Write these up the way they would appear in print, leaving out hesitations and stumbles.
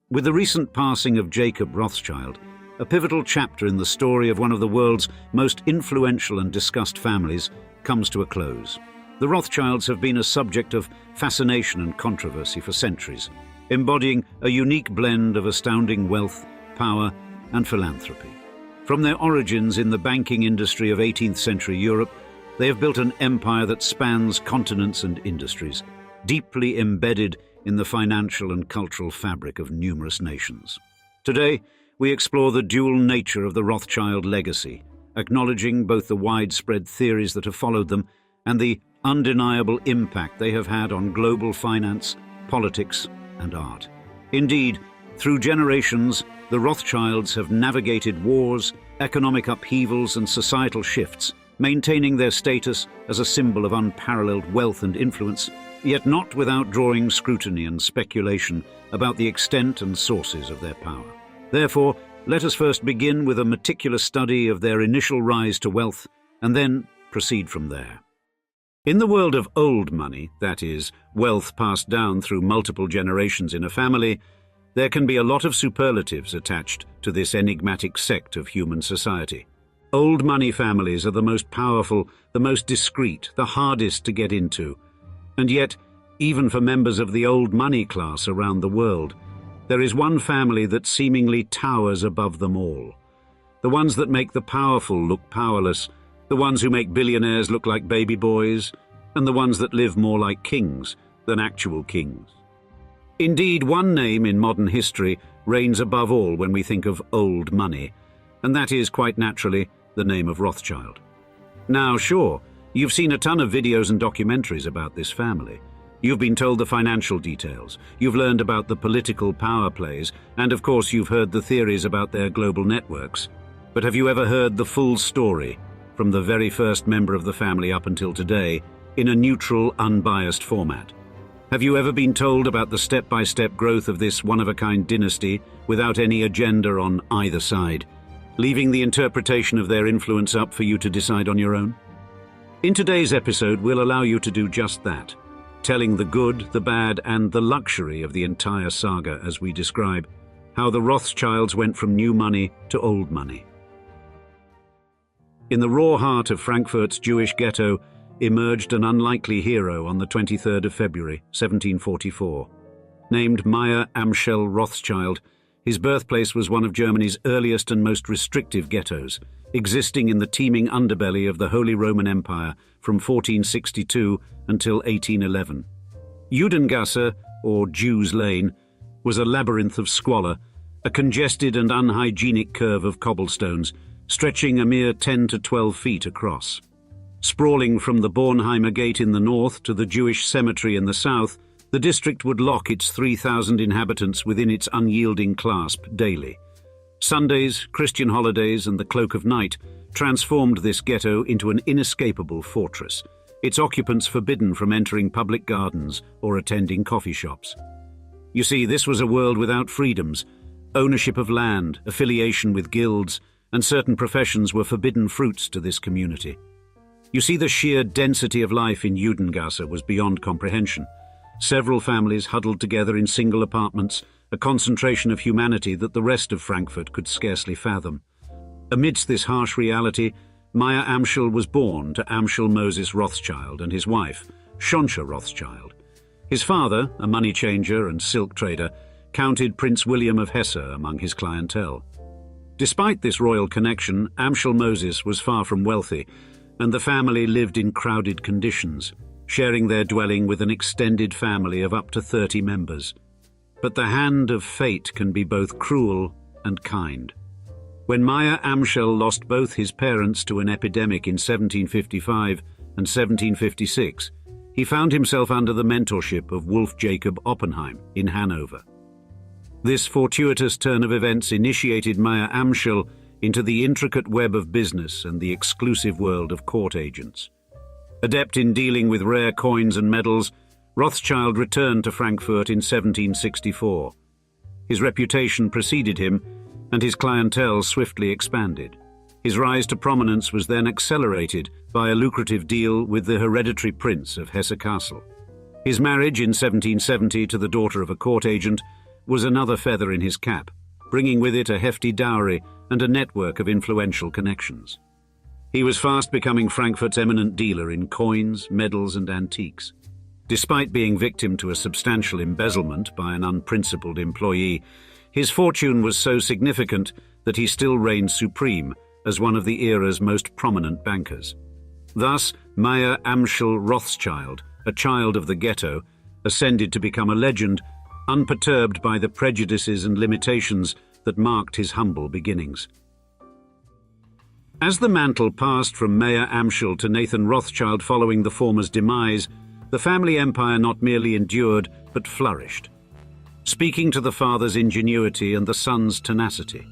With the recent passing of Jacob Rothschild, a pivotal chapter in the story of one of the world's most influential and discussed families comes to a close. The Rothschilds have been a subject of fascination and controversy for centuries, embodying a unique blend of astounding wealth, power, and philanthropy. From their origins in the banking industry of 18th century Europe, they have built an empire that spans continents and industries, deeply embedded in the financial and cultural fabric of numerous nations. Today, we explore the dual nature of the Rothschild legacy, acknowledging both the widespread theories that have followed them and the undeniable impact they have had on global finance, politics, and art. Indeed, through generations, the Rothschilds have navigated wars, economic upheavals, and societal shifts, maintaining their status as a symbol of unparalleled wealth and influence, yet not without drawing scrutiny and speculation about the extent and sources of their power. Therefore, let us first begin with a meticulous study of their initial rise to wealth, and then proceed from there. In the world of old money, that is, wealth passed down through multiple generations in a family, there can be a lot of superlatives attached to this enigmatic sect of human society. Old money families are the most powerful, the most discreet, the hardest to get into. And yet, even for members of the old money class around the world, there is one family that seemingly towers above them all. The ones that make the powerful look powerless, the ones who make billionaires look like baby boys, and the ones that live more like kings than actual kings. Indeed, one name in modern history reigns above all when we think of old money, and that is, quite naturally, the name of Rothschild. Now, sure, you've seen a ton of videos and documentaries about this family. You've been told the financial details, you've learned about the political power plays, and of course you've heard the theories about their global networks. But have you ever heard the full story, from the very first member of the family up until today, in a neutral, unbiased format? Have you ever been told about the step-by-step growth of this one-of-a-kind dynasty without any agenda on either side, leaving the interpretation of their influence up for you to decide on your own? In today's episode, we'll allow you to do just that, telling the good, the bad, and the luxury of the entire saga as we describe how the Rothschilds went from new money to old money. In the raw heart of Frankfurt's Jewish ghetto emerged an unlikely hero on the 23rd of February, 1744. Named Meyer Amschel Rothschild, his birthplace was one of Germany's earliest and most restrictive ghettos, existing in the teeming underbelly of the Holy Roman Empire from 1462 until 1811. Judengasse, or Jews' Lane, was a labyrinth of squalor, a congested and unhygienic curve of cobblestones, stretching a mere 10 to 12 feet across. Sprawling from the Bornheimer Gate in the north to the Jewish cemetery in the south, the district would lock its 3,000 inhabitants within its unyielding clasp daily. Sundays, Christian holidays, and the cloak of night transformed this ghetto into an inescapable fortress, its occupants forbidden from entering public gardens or attending coffee shops. You see, this was a world without freedoms. Ownership of land, affiliation with guilds, and certain professions were forbidden fruits to this community. You see, the sheer density of life in Judengasse was beyond comprehension. Several families huddled together in single apartments, a concentration of humanity that the rest of Frankfurt could scarcely fathom. Amidst this harsh reality, Meyer Amschel was born to Amschel Moses Rothschild and his wife, Schonsche Rothschild. His father, a money changer and silk trader, counted Prince William of Hesse among his clientele. Despite this royal connection, Amschel Moses was far from wealthy, and the family lived in crowded conditions, sharing their dwelling with an extended family of up to 30 members. But the hand of fate can be both cruel and kind. When Meyer Amschel lost both his parents to an epidemic in 1755 and 1756, he found himself under the mentorship of Wolf Jacob Oppenheim in Hanover. This fortuitous turn of events initiated Meyer Amschel into the intricate web of business and the exclusive world of court agents. Adept in dealing with rare coins and medals, Rothschild returned to Frankfurt in 1764. His reputation preceded him, and his clientele swiftly expanded. His rise to prominence was then accelerated by a lucrative deal with the hereditary prince of Hesse Castle. His marriage in 1770 to the daughter of a court agent was another feather in his cap, bringing with it a hefty dowry and a network of influential connections. He was fast becoming Frankfurt's eminent dealer in coins, medals, and antiques. Despite being victim to a substantial embezzlement by an unprincipled employee, his fortune was so significant that he still reigned supreme as one of the era's most prominent bankers. Thus, Meyer Amschel Rothschild, a child of the ghetto, ascended to become a legend, unperturbed by the prejudices and limitations that marked his humble beginnings. As the mantle passed from Meyer Amschel to Nathan Rothschild following the former's demise, the family empire not merely endured, but flourished, speaking to the father's ingenuity and the son's tenacity.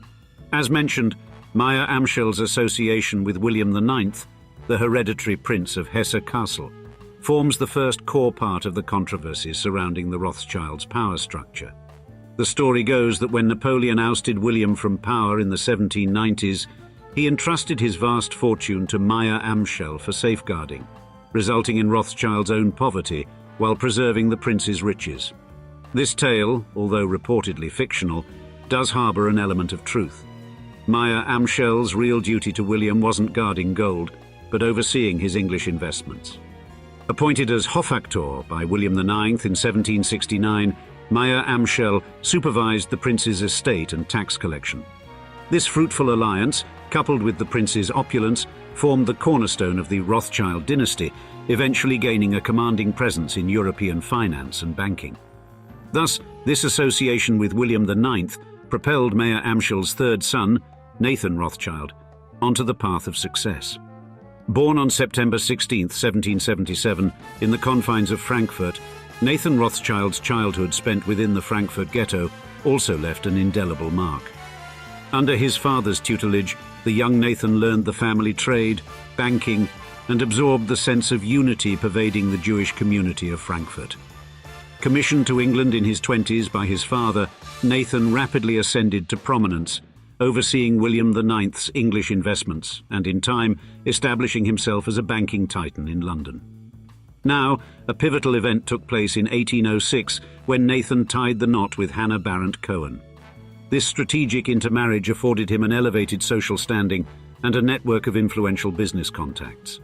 As mentioned, Meyer Amschel's association with William IX, the hereditary prince of Hesse Castle, forms the first core part of the controversies surrounding the Rothschilds' power structure. The story goes that when Napoleon ousted William from power in the 1790s, he entrusted his vast fortune to Meyer Amschel for safeguarding, resulting in Rothschild's own poverty while preserving the prince's riches. This tale, although reportedly fictional, does harbour an element of truth. Meyer Amschel's real duty to William wasn't guarding gold, but overseeing his English investments. Appointed as Hofaktor by William IX in 1769, Meyer Amschel supervised the prince's estate and tax collection. This fruitful alliance, coupled with the prince's opulence, formed the cornerstone of the Rothschild dynasty, eventually gaining a commanding presence in European finance and banking. Thus, this association with William IX propelled Meyer Amschel's third son, Nathan Rothschild, onto the path of success. Born on September 16, 1777, in the confines of Frankfurt, Nathan Rothschild's childhood spent within the Frankfurt ghetto also left an indelible mark. Under his father's tutelage, the young Nathan learned the family trade, banking, and absorbed the sense of unity pervading the Jewish community of Frankfurt. Commissioned to England in his 20s by his father, Nathan rapidly ascended to prominence, overseeing William IX's English investments and, in time, establishing himself as a banking titan in London. Now, a pivotal event took place in 1806 when Nathan tied the knot with Hannah Barrett Cohen. This strategic intermarriage afforded him an elevated social standing and a network of influential business contacts.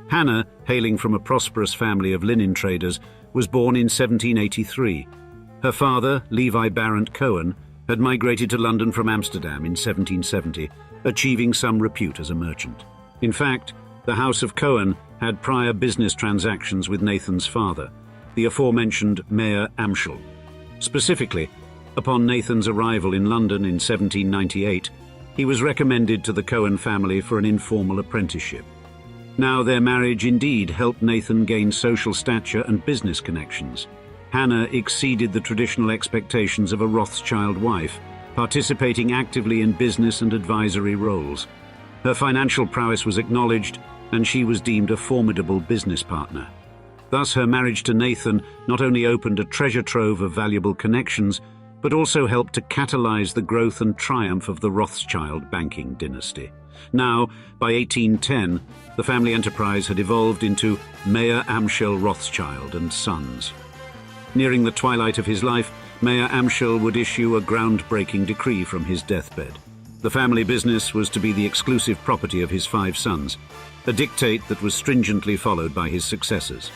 Hannah, hailing from a prosperous family of linen traders, was born in 1783. Her father, Levi Barrett Cohen, had migrated to London from Amsterdam in 1770, achieving some repute as a merchant. In fact, the House of Cohen had prior business transactions with Nathan's father, the aforementioned Meyer Amschel. Specifically, upon Nathan's arrival in London in 1798, he was recommended to the Cohen family for an informal apprenticeship. Now their marriage indeed helped Nathan gain social stature and business connections. Hannah exceeded the traditional expectations of a Rothschild wife, participating actively in business and advisory roles. Her financial prowess was acknowledged, and she was deemed a formidable business partner. Thus, her marriage to Nathan not only opened a treasure trove of valuable connections, but also helped to catalyze the growth and triumph of the Rothschild banking dynasty. Now, by 1810, the family enterprise had evolved into Meyer Amschel Rothschild and Sons. Nearing the twilight of his life, Meyer Amschel would issue a groundbreaking decree from his deathbed. The family business was to be the exclusive property of his 5 sons, a dictate that was stringently followed by his successors.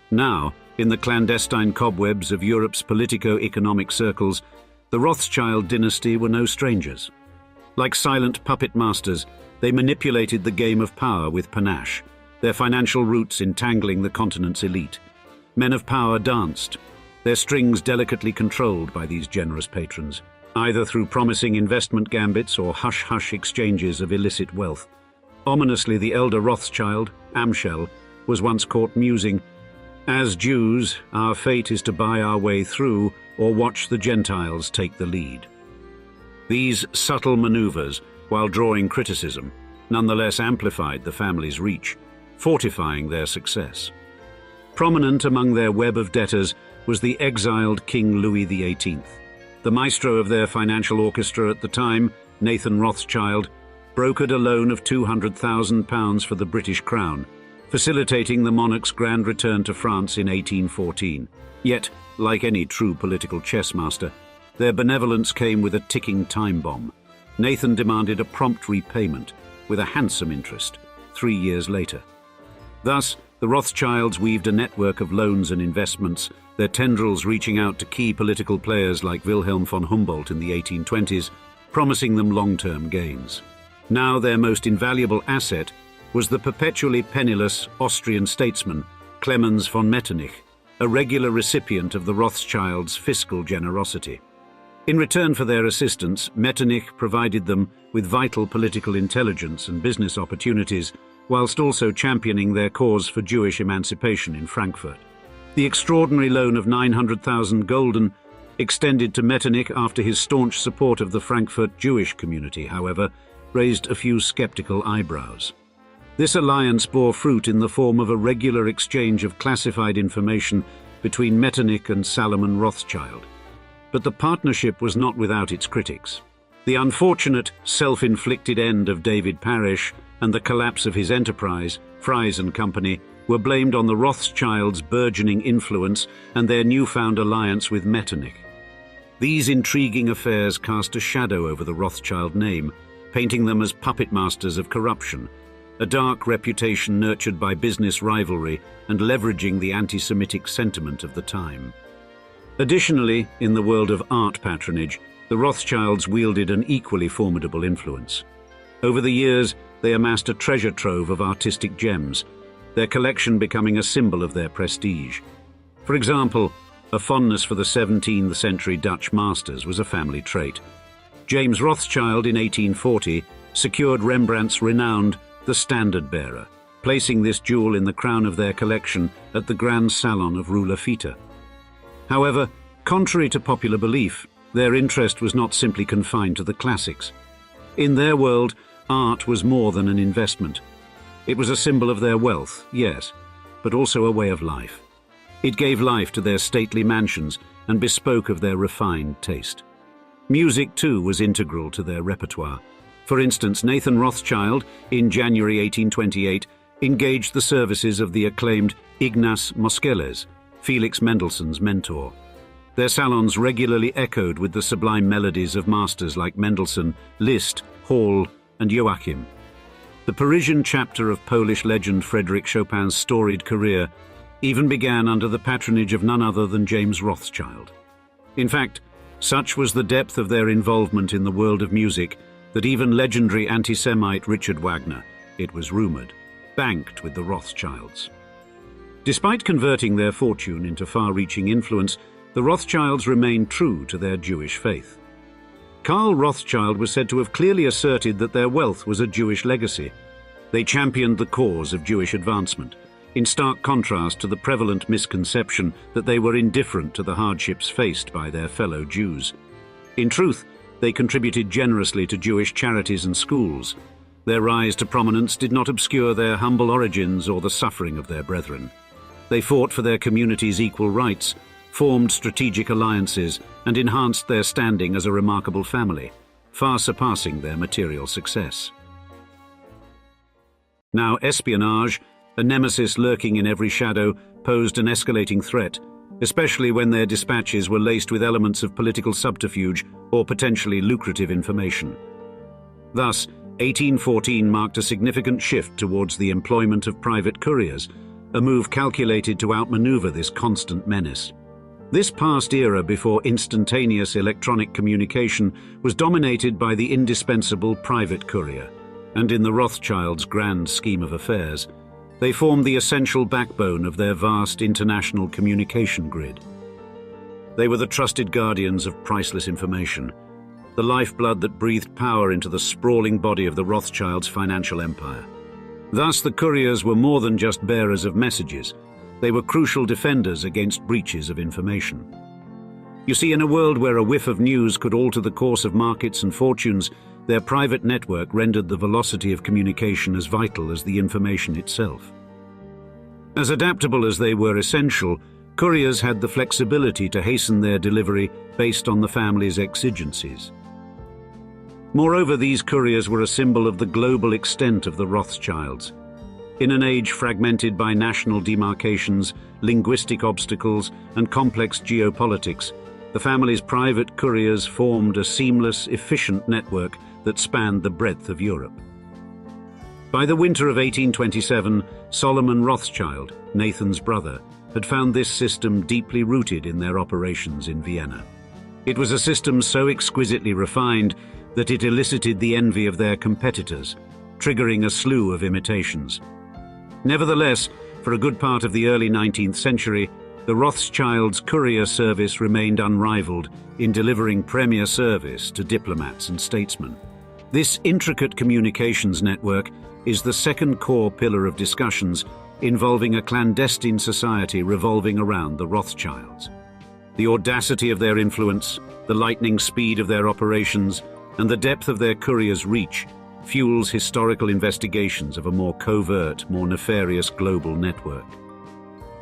Now, in the clandestine cobwebs of Europe's politico-economic circles, the Rothschild dynasty were no strangers. Like silent puppet masters, they manipulated the game of power with panache, their financial roots entangling the continent's elite. Men of power danced, their strings delicately controlled by these generous patrons, either through promising investment gambits or hush-hush exchanges of illicit wealth. Ominously, the elder Rothschild, Amschel, was once caught musing, "As Jews, our fate is to buy our way through or watch the Gentiles take the lead." These subtle maneuvers, while drawing criticism, nonetheless amplified the family's reach, fortifying their success. Prominent among their web of debtors was the exiled King Louis XVIII. The maestro of their financial orchestra at the time, Nathan Rothschild, brokered a loan of £200,000 for the British Crown, facilitating the monarch's grand return to France in 1814. Yet, like any true political chess master, their benevolence came with a ticking time bomb. Nathan demanded a prompt repayment, with a handsome interest, 3 years later. Thus, the Rothschilds weaved a network of loans and investments, their tendrils reaching out to key political players like Wilhelm von Humboldt in the 1820s, promising them long-term gains. Now their most invaluable asset was the perpetually penniless Austrian statesman Clemens von Metternich, a regular recipient of the Rothschilds' fiscal generosity. In return for their assistance, Metternich provided them with vital political intelligence and business opportunities, whilst also championing their cause for Jewish emancipation in Frankfurt. The extraordinary loan of 900,000 gulden extended to Metternich after his staunch support of the Frankfurt Jewish community, however, raised a few skeptical eyebrows. This alliance bore fruit in the form of a regular exchange of classified information between Metternich and Salomon Rothschild. But the partnership was not without its critics. The unfortunate, self-inflicted end of David Parish and the collapse of his enterprise, Fries and Company, were blamed on the Rothschilds' burgeoning influence and their newfound alliance with Metternich. These intriguing affairs cast a shadow over the Rothschild name, painting them as puppet masters of corruption, a dark reputation nurtured by business rivalry and leveraging the anti-Semitic sentiment of the time. Additionally, in the world of art patronage, the Rothschilds wielded an equally formidable influence. Over the years, they amassed a treasure trove of artistic gems, their collection becoming a symbol of their prestige. For example, a fondness for the 17th century Dutch masters was a family trait. James Rothschild in 1840 secured Rembrandt's renowned The Standard Bearer, placing this jewel in the crown of their collection at the Grand Salon of Rue Lafitte. However, contrary to popular belief, their interest was not simply confined to the classics. In their world, art was more than an investment. It was a symbol of their wealth, yes, but also a way of life. It gave life to their stately mansions and bespoke of their refined taste. Music, too, was integral to their repertoire. For instance, Nathan Rothschild, in January 1828, engaged the services of the acclaimed Ignaz Moscheles, Felix Mendelssohn's mentor. Their salons regularly echoed with the sublime melodies of masters like Mendelssohn, Liszt, Hall, and Joachim. The Parisian chapter of Polish legend Frédéric Chopin's storied career even began under the patronage of none other than James Rothschild. In fact, such was the depth of their involvement in the world of music that even legendary anti-Semite Richard Wagner, it was rumored, banked with the Rothschilds. Despite converting their fortune into far-reaching influence, the Rothschilds remained true to their Jewish faith. Karl Rothschild was said to have clearly asserted that their wealth was a Jewish legacy. They championed the cause of Jewish advancement, in stark contrast to the prevalent misconception that they were indifferent to the hardships faced by their fellow Jews. In truth, they contributed generously to Jewish charities and schools. Their rise to prominence did not obscure their humble origins or the suffering of their brethren. They fought for their community's equal rights, formed strategic alliances, and enhanced their standing as a remarkable family, far surpassing their material success. Now espionage, a nemesis lurking in every shadow, posed an escalating threat, especially when their dispatches were laced with elements of political subterfuge or potentially lucrative information. Thus, 1814 marked a significant shift towards the employment of private couriers, a move calculated to outmaneuver this constant menace. This past era before instantaneous electronic communication was dominated by the indispensable private courier, and in the Rothschilds' grand scheme of affairs, they formed the essential backbone of their vast international communication grid. They were the trusted guardians of priceless information, the lifeblood that breathed power into the sprawling body of the Rothschilds' financial empire. Thus, the couriers were more than just bearers of messages. They were crucial defenders against breaches of information. You see, in a world where a whiff of news could alter the course of markets and fortunes, their private network rendered the velocity of communication as vital as the information itself. As adaptable as they were essential, couriers had the flexibility to hasten their delivery based on the family's exigencies. Moreover, these couriers were a symbol of the global extent of the Rothschilds. In an age fragmented by national demarcations, linguistic obstacles, and complex geopolitics, the family's private couriers formed a seamless, efficient network that spanned the breadth of Europe. By the winter of 1827, Solomon Rothschild, Nathan's brother, had found this system deeply rooted in their operations in Vienna. It was a system so exquisitely refined that it elicited the envy of their competitors, triggering a slew of imitations. Nevertheless, for a good part of the early 19th century, the Rothschilds' courier service remained unrivaled in delivering premier service to diplomats and statesmen. This intricate communications network is the second core pillar of discussions involving a clandestine society revolving around the Rothschilds. The audacity of their influence, the lightning speed of their operations, and the depth of their couriers' reach fuels historical investigations of a more covert, more nefarious global network.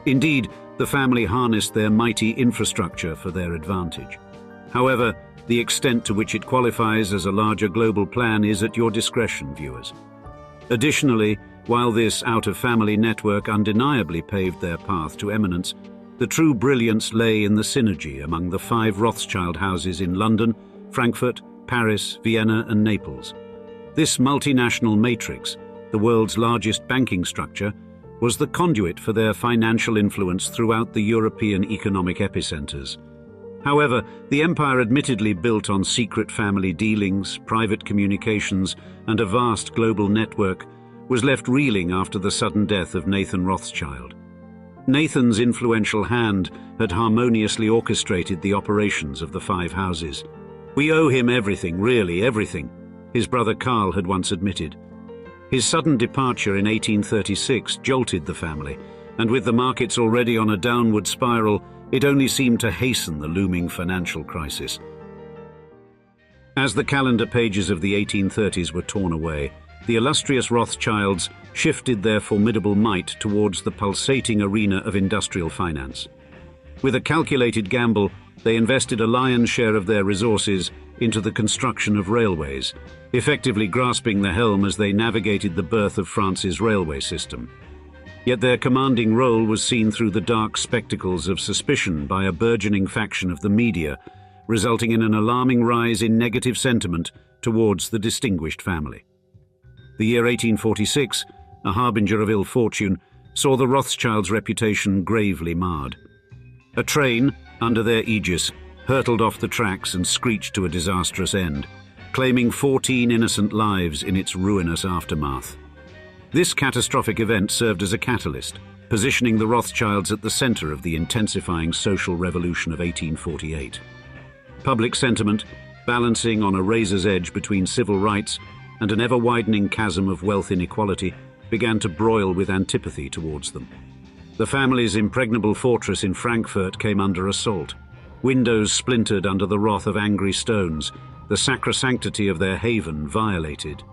Indeed, the family harnessed their mighty infrastructure for their advantage. However, the extent to which it qualifies as a larger global plan is at your discretion, viewers. Additionally, while this out-of-family network undeniably paved their path to eminence, the true brilliance lay in the synergy among the 5 Rothschild houses in London, Frankfurt, Paris, Vienna, and Naples. This multinational matrix, the world's largest banking structure, was the conduit for their financial influence throughout the European economic epicenters. However, the empire, admittedly built on secret family dealings, private communications, and a vast global network, was left reeling after the sudden death of Nathan Rothschild. Nathan's influential hand had harmoniously orchestrated the operations of the 5 houses. "We owe him everything, really everything," his brother Karl had once admitted. His sudden departure in 1836 jolted the family, and with the markets already on a downward spiral, it only seemed to hasten the looming financial crisis. As the calendar pages of the 1830s were torn away, the illustrious Rothschilds shifted their formidable might towards the pulsating arena of industrial finance. With a calculated gamble, they invested a lion's share of their resources into the construction of railways, effectively grasping the helm as they navigated the birth of France's railway system. Yet their commanding role was seen through the dark spectacles of suspicion by a burgeoning faction of the media, resulting in an alarming rise in negative sentiment towards the distinguished family. The year 1846, a harbinger of ill fortune, saw the Rothschilds' reputation gravely marred. A train, under their aegis, hurtled off the tracks and screeched to a disastrous end, claiming 14 innocent lives in its ruinous aftermath. This catastrophic event served as a catalyst, positioning the Rothschilds at the center of the intensifying social revolution of 1848. Public sentiment, balancing on a razor's edge between civil rights and an ever-widening chasm of wealth inequality, began to broil with antipathy towards them. The family's impregnable fortress in Frankfurt came under assault. Windows splintered under the wrath of angry stones, the sacrosanctity of their haven violated.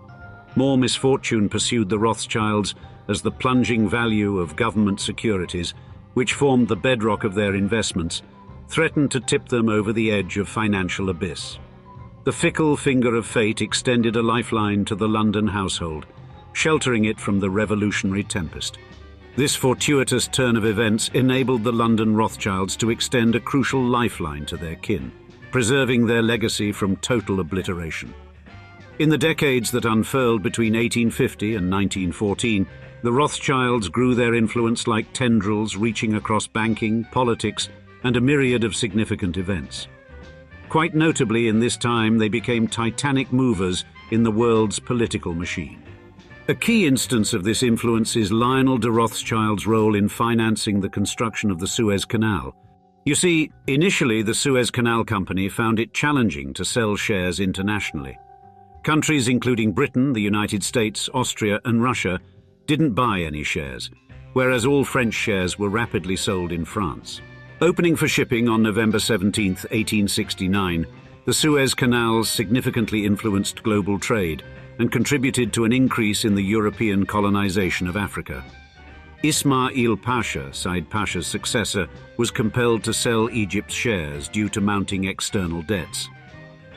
More misfortune pursued the Rothschilds as the plunging value of government securities, which formed the bedrock of their investments, threatened to tip them over the edge of financial abyss. The fickle finger of fate extended a lifeline to the London household, sheltering it from the revolutionary tempest. This fortuitous turn of events enabled the London Rothschilds to extend a crucial lifeline to their kin, preserving their legacy from total obliteration. In the decades that unfurled between 1850 and 1914, the Rothschilds grew their influence like tendrils reaching across banking, politics, and a myriad of significant events. Quite notably, in this time, they became titanic movers in the world's political machine. A key instance of this influence is Lionel de Rothschild's role in financing the construction of the Suez Canal. You see, initially the Suez Canal Company found it challenging to sell shares internationally. Countries including Britain, the United States, Austria, and Russia didn't buy any shares, whereas all French shares were rapidly sold in France. Opening for shipping on November 17, 1869, the Suez Canals significantly influenced global trade and contributed to an increase in the European colonization of Africa. Ismail Pasha, Said Pasha's successor, was compelled to sell Egypt's shares due to mounting external debts.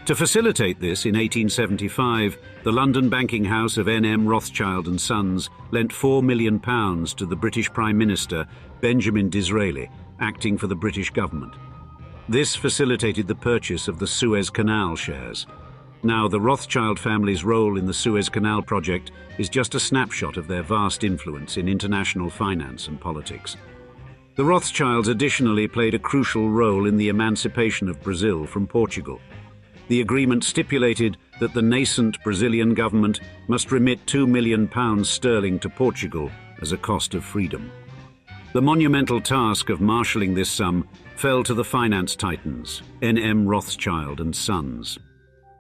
To facilitate this, in 1875, the London banking house of N.M. Rothschild and Sons lent £4 million to the British Prime Minister, Benjamin Disraeli, acting for the British government. This facilitated the purchase of the Suez Canal shares. Now, the Rothschild family's role in the Suez Canal project is just a snapshot of their vast influence in international finance and politics. The Rothschilds additionally played a crucial role in the emancipation of Brazil from Portugal. The agreement stipulated that the nascent Brazilian government must remit £2 million to Portugal as a cost of freedom. The monumental task of marshalling this sum fell to the finance titans, N.M. Rothschild and Sons.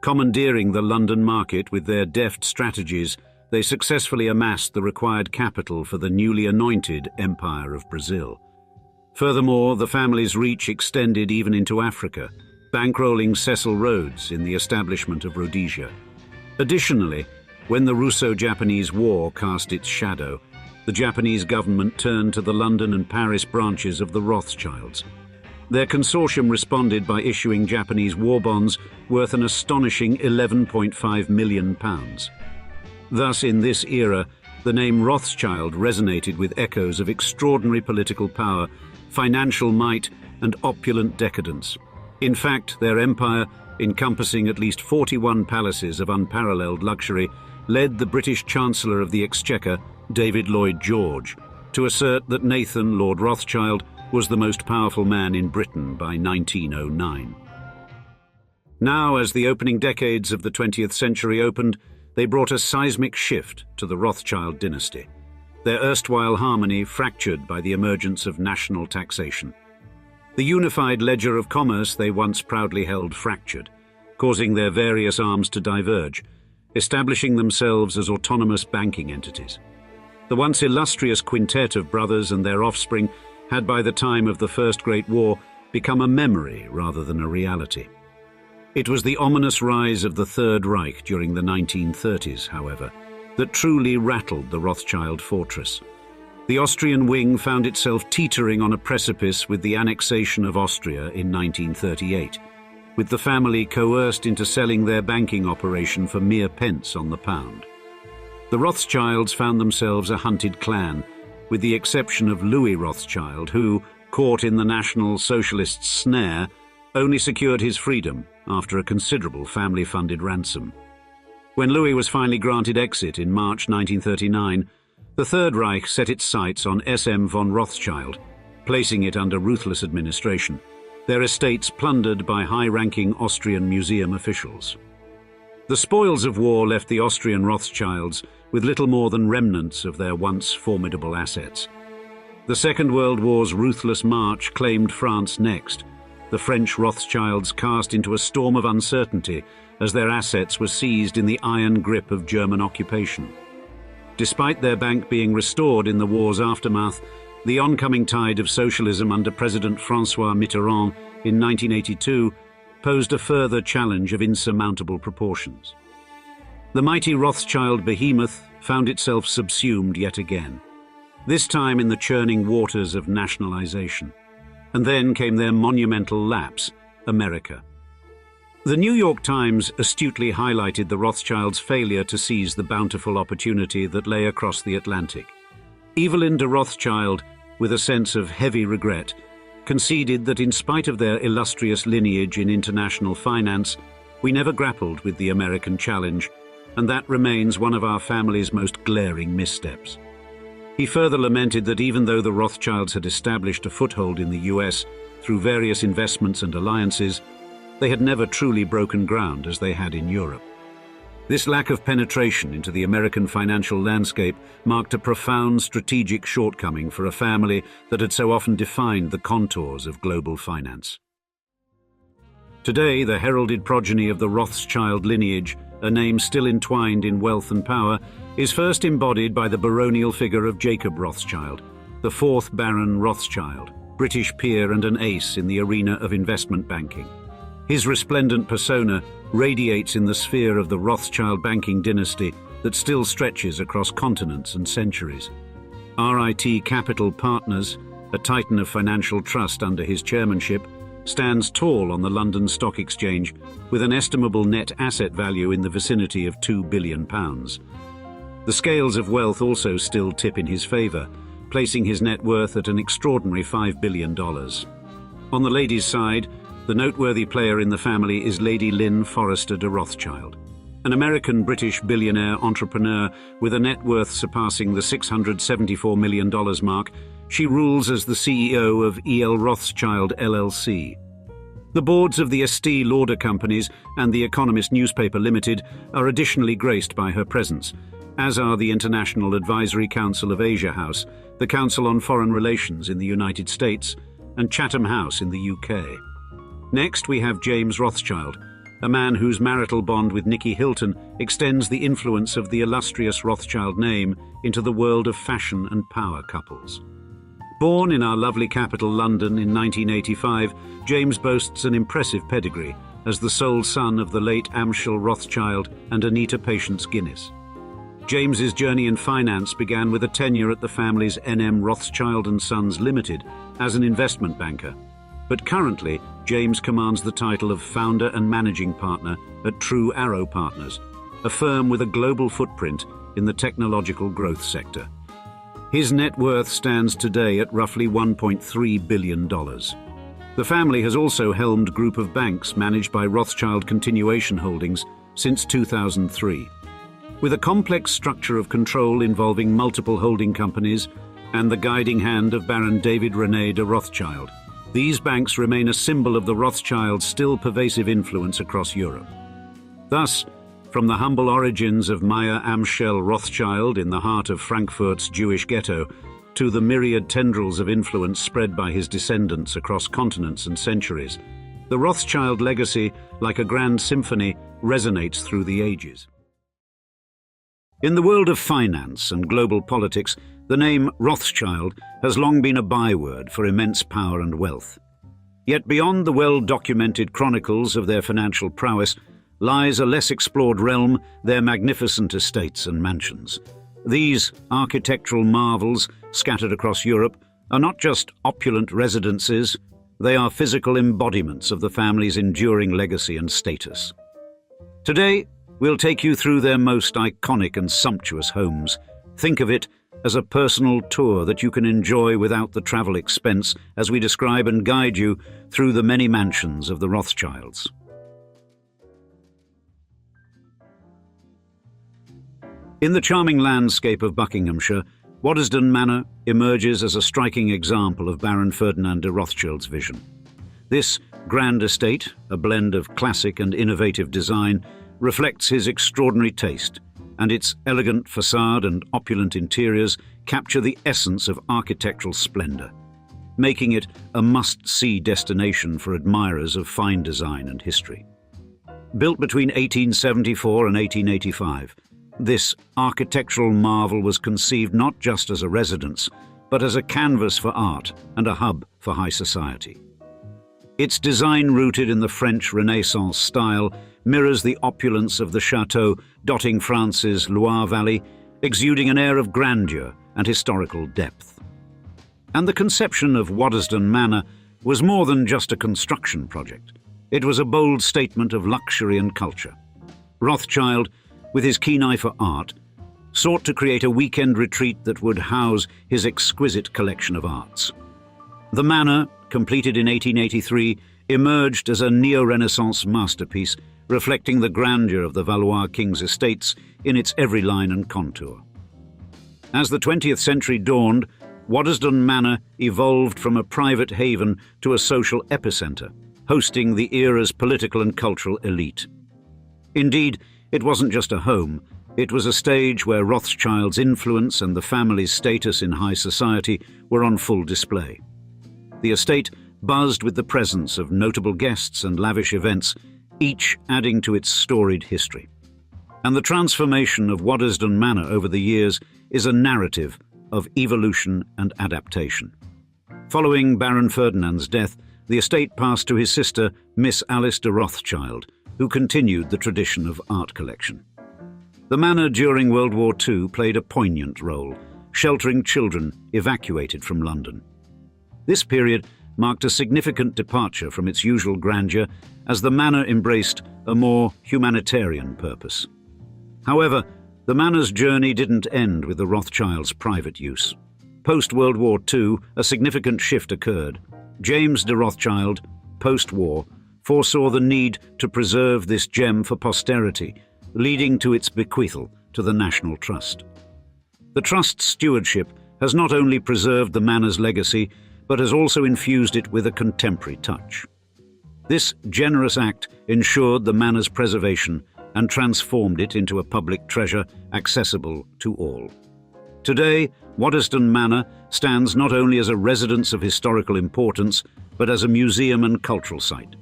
Commandeering the London market with their deft strategies, they successfully amassed the required capital for the newly anointed Empire of Brazil. Furthermore, the family's reach extended even into Africa, bankrolling Cecil Rhodes in the establishment of Rhodesia. Additionally, when the Russo-Japanese War cast its shadow, the Japanese government turned to the London and Paris branches of the Rothschilds. Their consortium responded by issuing Japanese war bonds worth an astonishing £11.5 million. Thus, in this era, the name Rothschild resonated with echoes of extraordinary political power, financial might, and opulent decadence. In fact, their empire, encompassing at least 41 palaces of unparalleled luxury, led the British Chancellor of the Exchequer, David Lloyd George, to assert that Nathan, Lord Rothschild, was the most powerful man in Britain by 1909. Now, as the opening decades of the 20th century opened, they brought a seismic shift to the Rothschild dynasty. Their erstwhile harmony fractured by the emergence of national taxation. The unified ledger of commerce they once proudly held fractured, causing their various arms to diverge, establishing themselves as autonomous banking entities. The once illustrious quintet of brothers and their offspring had by the time of the First Great War become a memory rather than a reality. It was the ominous rise of the Third Reich during the 1930s, however, that truly rattled the Rothschild fortress. The Austrian wing found itself teetering on a precipice with the annexation of Austria in 1938, with the family coerced into selling their banking operation for mere pence on the pound. The Rothschilds found themselves a hunted clan, with the exception of Louis Rothschild, who, caught in the National Socialists' snare, only secured his freedom after a considerable family-funded ransom. When Louis was finally granted exit in March 1939, the Third Reich set its sights on S.M. von Rothschild, placing it under ruthless administration, their estates plundered by high-ranking Austrian museum officials. The spoils of war left the Austrian Rothschilds with little more than remnants of their once formidable assets. The Second World War's ruthless march claimed France next. The French Rothschilds cast into a storm of uncertainty as their assets were seized in the iron grip of German occupation. Despite their bank being restored in the war's aftermath, the oncoming tide of socialism under President François Mitterrand in 1982 posed a further challenge of insurmountable proportions. The mighty Rothschild behemoth found itself subsumed yet again, this time in the churning waters of nationalization. And then came their monumental lapse, America. The New York Times astutely highlighted the Rothschilds' failure to seize the bountiful opportunity that lay across the Atlantic. Evelyn de Rothschild, with a sense of heavy regret, conceded that in spite of their illustrious lineage in international finance, we never grappled with the American challenge, and that remains one of our family's most glaring missteps. He further lamented that even though the Rothschilds had established a foothold in the US through various investments and alliances, they had never truly broken ground as they had in Europe. This lack of penetration into the American financial landscape marked a profound strategic shortcoming for a family that had so often defined the contours of global finance. Today, the heralded progeny of the Rothschild lineage, a name still entwined in wealth and power, is first embodied by the baronial figure of Jacob Rothschild, the fourth Baron Rothschild, British peer and an ace in the arena of investment banking. His resplendent persona radiates in the sphere of the Rothschild banking dynasty that still stretches across continents and centuries. RIT Capital Partners, a titan of financial trust under his chairmanship, stands tall on the London Stock Exchange with an estimable net asset value in the vicinity of £2 billion. The scales of wealth also still tip in his favour, placing his net worth at an extraordinary $5 billion. On the ladies' side, the noteworthy player in the family is Lady Lynn Forrester de Rothschild, an American-British billionaire entrepreneur with a net worth surpassing the $674 million mark. She rules as the CEO of E.L. Rothschild LLC. The boards of the Estée Lauder Companies and the Economist Newspaper Limited are additionally graced by her presence, as are the International Advisory Council of Asia House, the Council on Foreign Relations in the United States, and Chatham House in the UK. Next, we have James Rothschild, a man whose marital bond with Nicky Hilton extends the influence of the illustrious Rothschild name into the world of fashion and power couples. Born in our lovely capital, London, in 1985, James boasts an impressive pedigree as the sole son of the late Amschel Rothschild and Anita Patience Guinness. James's journey in finance began with a tenure at the family's N.M. Rothschild & Sons Limited as an investment banker. But currently, James commands the title of founder and managing partner at True Arrow Partners, a firm with a global footprint in the technological growth sector. His net worth stands today at roughly $1.3 billion. The family has also helmed a group of banks managed by Rothschild Continuation Holdings since 2003. With a complex structure of control involving multiple holding companies and the guiding hand of Baron David René de Rothschild, these banks remain a symbol of the Rothschilds' still pervasive influence across Europe. Thus, from the humble origins of Meyer Amschel Rothschild in the heart of Frankfurt's Jewish ghetto, to the myriad tendrils of influence spread by his descendants across continents and centuries, the Rothschild legacy, like a grand symphony, resonates through the ages. In the world of finance and global politics, the name Rothschild has long been a byword for immense power and wealth. Yet beyond the well-documented chronicles of their financial prowess lies a less explored realm, their magnificent estates and mansions. These architectural marvels, scattered across Europe, are not just opulent residences, they are physical embodiments of the family's enduring legacy and status. Today, we'll take you through their most iconic and sumptuous homes. Think of it as a personal tour that you can enjoy without the travel expense as we describe and guide you through the many mansions of the Rothschilds. In the charming landscape of Buckinghamshire, Waddesdon Manor emerges as a striking example of Baron Ferdinand de Rothschild's vision. This grand estate, a blend of classic and innovative design, reflects his extraordinary taste, and its elegant facade and opulent interiors capture the essence of architectural splendor, making it a must-see destination for admirers of fine design and history. Built between 1874 and 1885, this architectural marvel was conceived not just as a residence, but as a canvas for art and a hub for high society. Its design, rooted in the French Renaissance style, mirrors the opulence of the chateau dotting France's Loire Valley, exuding an air of grandeur and historical depth. And the conception of Waddesdon Manor was more than just a construction project. It was a bold statement of luxury and culture. Rothschild, with his keen eye for art, sought to create a weekend retreat that would house his exquisite collection of arts. The manor, completed in 1883, emerged as a neo-Renaissance masterpiece, reflecting the grandeur of the Valois king's estates in its every line and contour. As the 20th century dawned, Waddesdon Manor evolved from a private haven to a social epicenter, hosting the era's political and cultural elite. Indeed, it wasn't just a home, it was a stage where Rothschild's influence and the family's status in high society were on full display. The estate buzzed with the presence of notable guests and lavish events, each adding to its storied history. And the transformation of Waddesdon Manor over the years is a narrative of evolution and adaptation. Following Baron Ferdinand's death, the estate passed to his sister, Miss Alice de Rothschild, who continued the tradition of art collection. The manor during World War II played a poignant role, sheltering children evacuated from London. This period marked a significant departure from its usual grandeur as the manor embraced a more humanitarian purpose. However, the manor's journey didn't end with the Rothschilds' private use. Post-World War II, a significant shift occurred. James de Rothschild, post-war, foresaw the need to preserve this gem for posterity, leading to its bequeathal to the National Trust. The Trust's stewardship has not only preserved the manor's legacy, but has also infused it with a contemporary touch. This generous act ensured the manor's preservation and transformed it into a public treasure accessible to all. Today, Waddesdon Manor stands not only as a residence of historical importance, but as a museum and cultural site.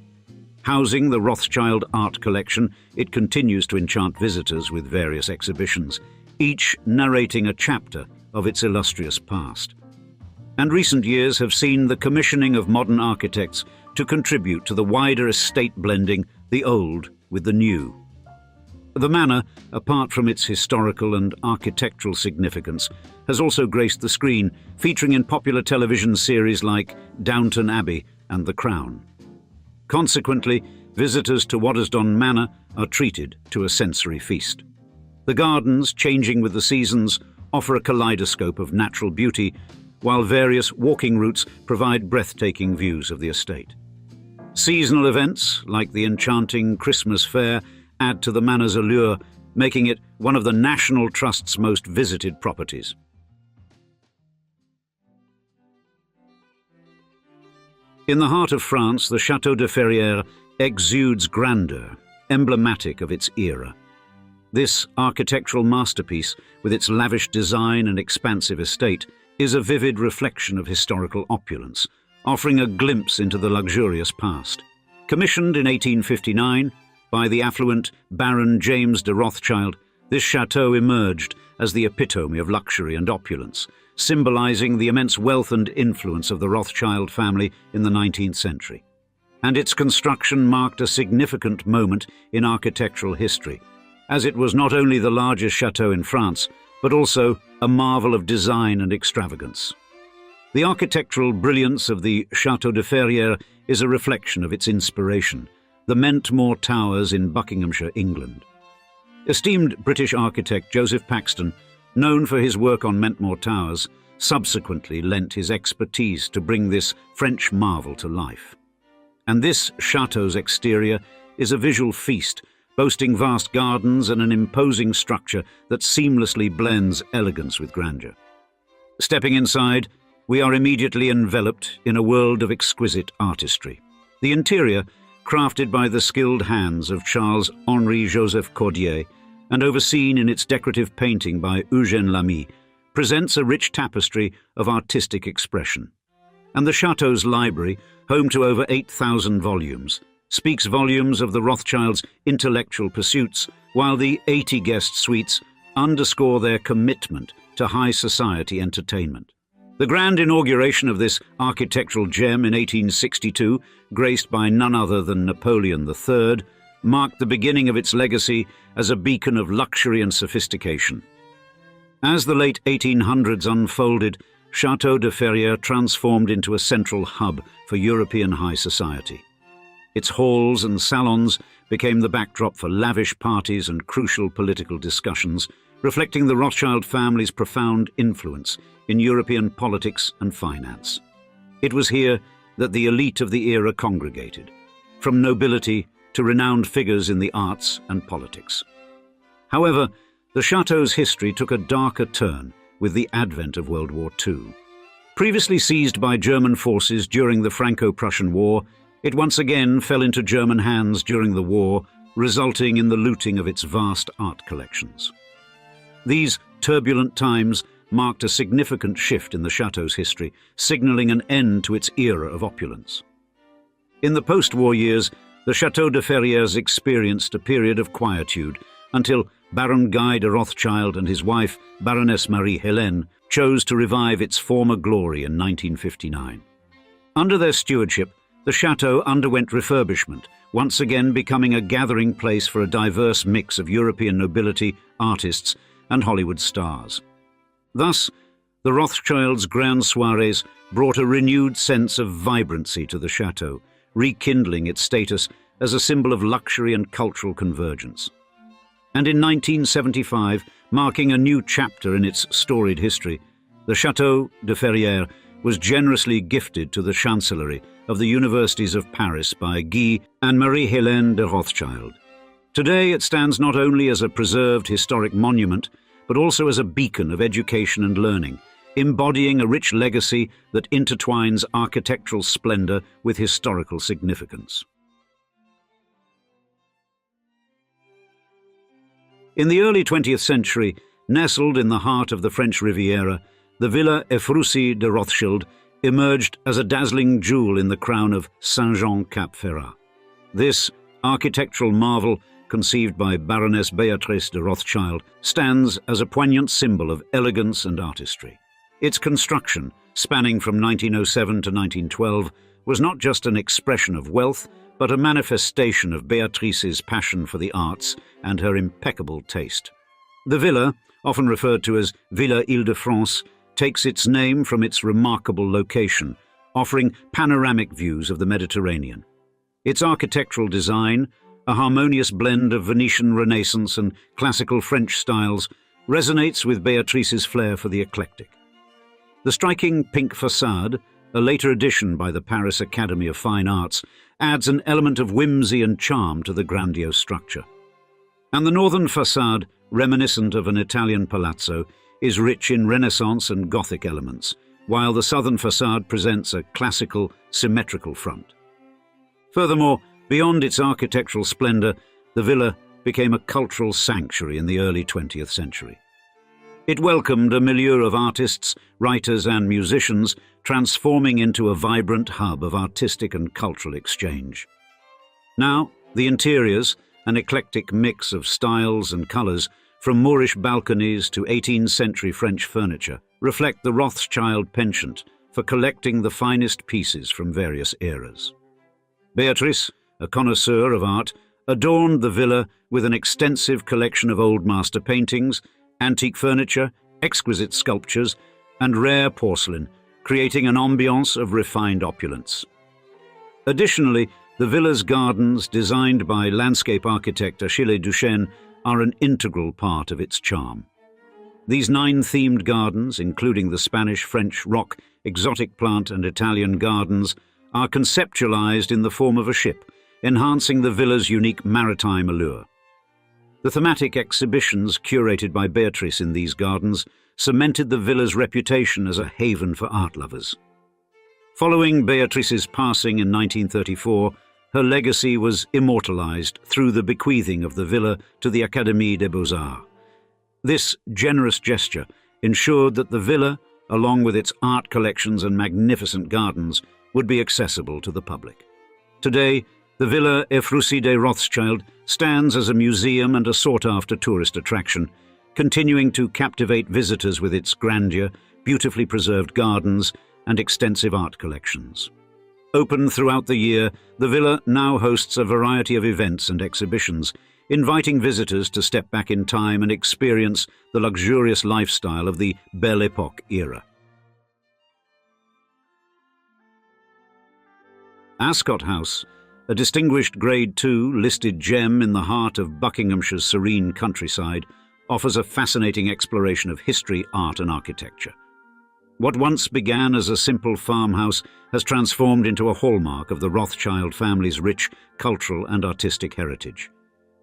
Housing the Rothschild art collection, it continues to enchant visitors with various exhibitions, each narrating a chapter of its illustrious past. And recent years have seen the commissioning of modern architects to contribute to the wider estate blending the old with the new. The manor, apart from its historical and architectural significance, has also graced the screen, featuring in popular television series like Downton Abbey and The Crown. Consequently, visitors to Waddesdon Manor are treated to a sensory feast. The gardens, changing with the seasons, offer a kaleidoscope of natural beauty, while various walking routes provide breathtaking views of the estate. Seasonal events, like the enchanting Christmas fair, add to the manor's allure, making it one of the National Trust's most visited properties. In the heart of France, the Château de Ferrières exudes grandeur, emblematic of its era. This architectural masterpiece, with its lavish design and expansive estate, is a vivid reflection of historical opulence, offering a glimpse into the luxurious past. Commissioned in 1859 by the affluent Baron James de Rothschild, this chateau emerged as the epitome of luxury and opulence, symbolizing the immense wealth and influence of the Rothschild family in the 19th century. And its construction marked a significant moment in architectural history, as it was not only the largest chateau in France, but also a marvel of design and extravagance. The architectural brilliance of the Château de Ferrières is a reflection of its inspiration, the Mentmore Towers in Buckinghamshire, England. Esteemed British architect Joseph Paxton, known for his work on Mentmore Towers, subsequently lent his expertise to bring this French marvel to life. And this chateau's exterior is a visual feast, boasting vast gardens and an imposing structure that seamlessly blends elegance with grandeur. Stepping inside, we are immediately enveloped in a world of exquisite artistry. The interior, crafted by the skilled hands of Charles-Henri Joseph Cordier and overseen in its decorative painting by Eugène Lamy, presents a rich tapestry of artistic expression. And the chateau's library, home to over 8,000 volumes, speaks volumes of the Rothschilds' intellectual pursuits, while the 80 guest suites underscore their commitment to high society entertainment. The grand inauguration of this architectural gem in 1862, graced by none other than Napoleon III, marked the beginning of its legacy as a beacon of luxury and sophistication. As the late 1800s unfolded, Château de Ferrières transformed into a central hub for European high society. Its halls and salons became the backdrop for lavish parties and crucial political discussions, reflecting the Rothschild family's profound influence in European politics and finance. It was here that the elite of the era congregated, from nobility to renowned figures in the arts and politics. However, the chateau's history took a darker turn with the advent of World War II. Previously seized by German forces during the Franco-Prussian War, it once again fell into German hands during the war, resulting in the looting of its vast art collections. These turbulent times marked a significant shift in the chateau's history, signaling an end to its era of opulence. In the post-war years, the Château de Ferrières experienced a period of quietude until Baron Guy de Rothschild and his wife, Baroness Marie-Hélène, chose to revive its former glory in 1959. Under their stewardship, the chateau underwent refurbishment, once again becoming a gathering place for a diverse mix of European nobility, artists, and Hollywood stars. Thus, The Rothschilds' grand soirees brought a renewed sense of vibrancy to the chateau, rekindling its status as a symbol of luxury and cultural convergence. And in 1975, marking a new chapter in its storied history, the Château de Ferrières was generously gifted to the Chancellery of the Universities of Paris by Guy and Marie-Hélène de Rothschild. Today it stands not only as a preserved historic monument, but also as a beacon of education and learning, embodying a rich legacy that intertwines architectural splendor with historical significance. In the early 20th century, nestled in the heart of the French Riviera, the Villa Ephrussi de Rothschild emerged as a dazzling jewel in the crown of Saint-Jean-Cap-Ferrat. This architectural marvel, conceived by Baroness Beatrice de Rothschild, stands as a poignant symbol of elegance and artistry. Its construction, spanning from 1907 to 1912, was not just an expression of wealth, but a manifestation of Beatrice's passion for the arts and her impeccable taste. The villa, often referred to as Villa Île-de-France, takes its name from its remarkable location, offering panoramic views of the Mediterranean. Its architectural design, a harmonious blend of Venetian Renaissance and classical French styles, resonates with Beatrice's flair for the eclectic. The striking pink façade, a later addition by the Paris Academy of Fine Arts, adds an element of whimsy and charm to the grandiose structure. And the northern façade, reminiscent of an Italian palazzo, is rich in Renaissance and Gothic elements, while the southern façade presents a classical, symmetrical front. Furthermore, beyond its architectural splendor, the villa became a cultural sanctuary in the early 20th century. It welcomed a milieu of artists, writers, and musicians, transforming into a vibrant hub of artistic and cultural exchange. Now, the interiors, an eclectic mix of styles and colors, from Moorish balconies to 18th century French furniture, reflect the Rothschild penchant for collecting the finest pieces from various eras. Beatrice, a connoisseur of art, adorned the villa with an extensive collection of old master paintings, antique furniture, exquisite sculptures, and rare porcelain, creating an ambiance of refined opulence. Additionally, the villa's gardens, designed by landscape architect Achille Duchesne, are an integral part of its charm. These 9 themed gardens, including the Spanish, French, rock, exotic plant, and Italian gardens, are conceptualized in the form of a ship, enhancing the villa's unique maritime allure. The thematic exhibitions curated by Beatrice in these gardens cemented the villa's reputation as a haven for art lovers. Following Beatrice's passing in 1934, her legacy was immortalized through the bequeathing of the villa to the Académie des Beaux-Arts. This generous gesture ensured that the villa, along with its art collections and magnificent gardens, would be accessible to the public. Today, the Villa Ephrussi de Rothschild stands as a museum and a sought-after tourist attraction, continuing to captivate visitors with its grandeur, beautifully preserved gardens, and extensive art collections. Open throughout the year, the villa now hosts a variety of events and exhibitions, inviting visitors to step back in time and experience the luxurious lifestyle of the Belle Époque era. Ascot House, a distinguished Grade II listed gem in the heart of Buckinghamshire's serene countryside, offers a fascinating exploration of history, art, and architecture. What once began as a simple farmhouse has transformed into a hallmark of the Rothschild family's rich cultural and artistic heritage.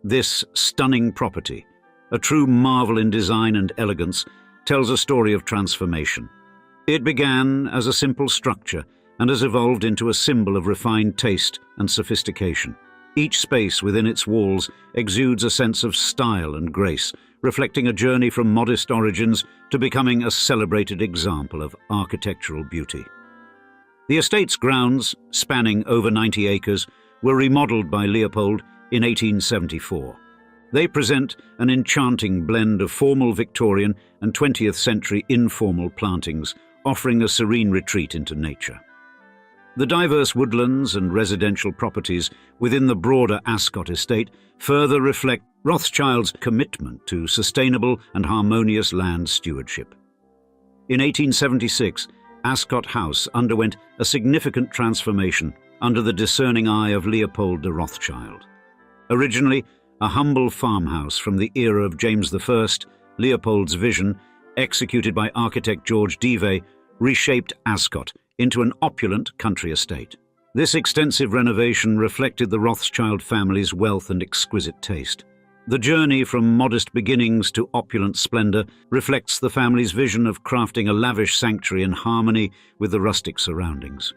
This stunning property, a true marvel in design and elegance, tells a story of transformation. It began as a simple structure and has evolved into a symbol of refined taste and sophistication. Each space within its walls exudes a sense of style and grace, reflecting a journey from modest origins to becoming a celebrated example of architectural beauty. The estate's grounds, spanning over 90 acres, were remodeled by Leopold in 1874. They present an enchanting blend of formal Victorian and 20th century informal plantings, offering a serene retreat into nature. The diverse woodlands and residential properties within the broader Ascot estate further reflect Rothschild's commitment to sustainable and harmonious land stewardship. In 1876, Ascot House underwent a significant transformation under the discerning eye of Leopold de Rothschild. Originally a humble farmhouse from the era of James I, Leopold's vision, executed by architect George Devey, reshaped Ascot into an opulent country estate. This extensive renovation reflected the Rothschild family's wealth and exquisite taste. The journey from modest beginnings to opulent splendor reflects the family's vision of crafting a lavish sanctuary in harmony with the rustic surroundings.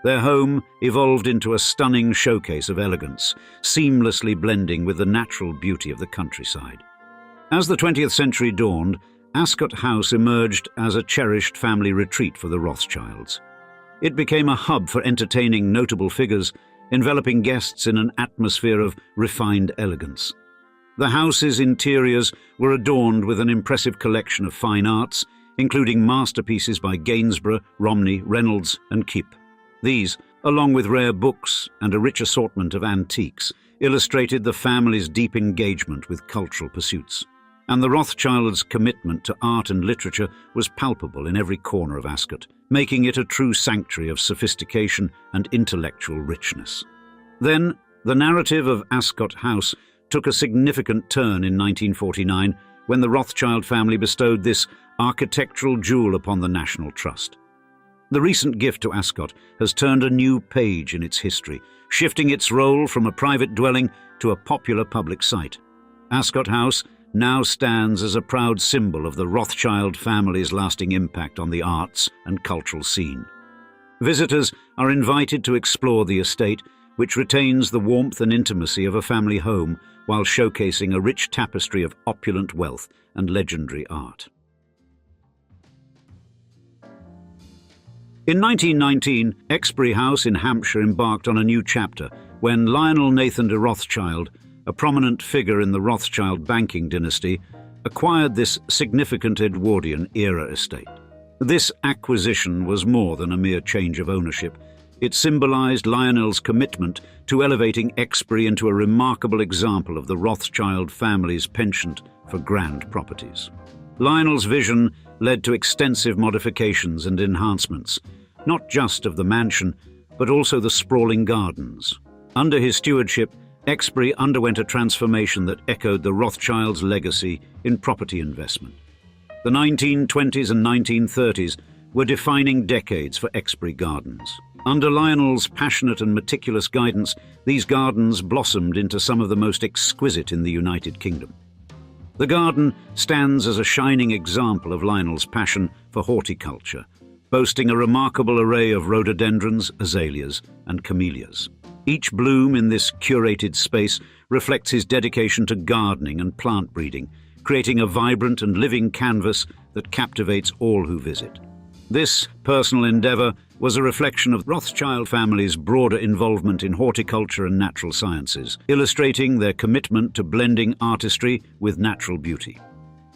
Their home evolved into a stunning showcase of elegance, seamlessly blending with the natural beauty of the countryside. As the 20th century dawned, Ascot House emerged as a cherished family retreat for the Rothschilds. It became a hub for entertaining notable figures, enveloping guests in an atmosphere of refined elegance. The house's interiors were adorned with an impressive collection of fine arts, including masterpieces by Gainsborough, Romney, Reynolds, and Kiepe. These, along with rare books and a rich assortment of antiques, illustrated the family's deep engagement with cultural pursuits. And the Rothschilds' commitment to art and literature was palpable in every corner of Ascot, making it a true sanctuary of sophistication and intellectual richness. Then, the narrative of Ascot House took a significant turn in 1949 when the Rothschild family bestowed this architectural jewel upon the National Trust. The recent gift to Ascot has turned a new page in its history, shifting its role from a private dwelling to a popular public site. Ascot House now stands as a proud symbol of the Rothschild family's lasting impact on the arts and cultural scene. Visitors are invited to explore the estate, which retains the warmth and intimacy of a family home while showcasing a rich tapestry of opulent wealth and legendary art. In 1919, Exbury House in Hampshire embarked on a new chapter when Lionel Nathan de Rothschild, a prominent figure in the Rothschild banking dynasty, acquired this significant Edwardian-era estate. This acquisition was more than a mere change of ownership. It symbolized Lionel's commitment to elevating Exbury into a remarkable example of the Rothschild family's penchant for grand properties. Lionel's vision led to extensive modifications and enhancements, not just of the mansion, but also the sprawling gardens. Under his stewardship, Exbury underwent a transformation that echoed the Rothschilds' legacy in property investment. The 1920s and 1930s were defining decades for Exbury Gardens. Under Lionel's passionate and meticulous guidance, these gardens blossomed into some of the most exquisite in the United Kingdom. The garden stands as a shining example of Lionel's passion for horticulture, boasting a remarkable array of rhododendrons, azaleas, and camellias. Each bloom in this curated space reflects his dedication to gardening and plant breeding, creating a vibrant and living canvas that captivates all who visit. This personal endeavor was a reflection of Rothschild family's broader involvement in horticulture and natural sciences, illustrating their commitment to blending artistry with natural beauty.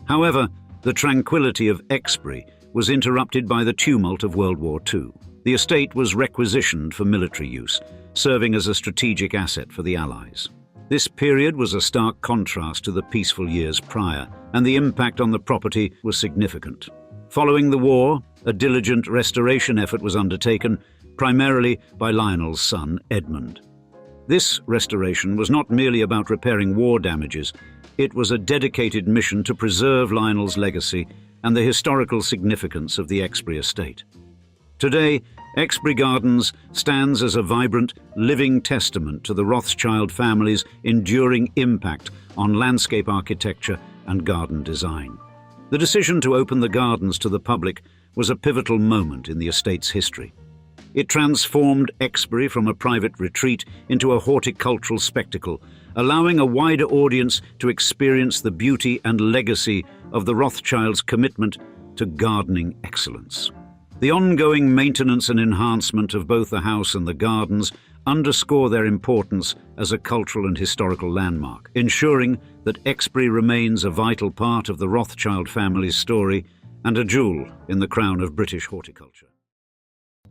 However, the tranquility of Exbury was interrupted by the tumult of World War II. The estate was requisitioned for military use, serving as a strategic asset for the Allies. This period was a stark contrast to the peaceful years prior, and the impact on the property was significant. Following the war, a diligent restoration effort was undertaken, primarily by Lionel's son, Edmund. This restoration was not merely about repairing war damages, it was a dedicated mission to preserve Lionel's legacy and the historical significance of the Exbury estate. Today, Exbury Gardens stands as a vibrant, living testament to the Rothschild family's enduring impact on landscape architecture and garden design. The decision to open the gardens to the public was a pivotal moment in the estate's history. It transformed Exbury from a private retreat into a horticultural spectacle, allowing a wider audience to experience the beauty and legacy of the Rothschilds' commitment to gardening excellence. The ongoing maintenance and enhancement of both the house and the gardens underscore their importance as a cultural and historical landmark, ensuring that Exbury remains a vital part of the Rothschild family's story and a jewel in the crown of British horticulture.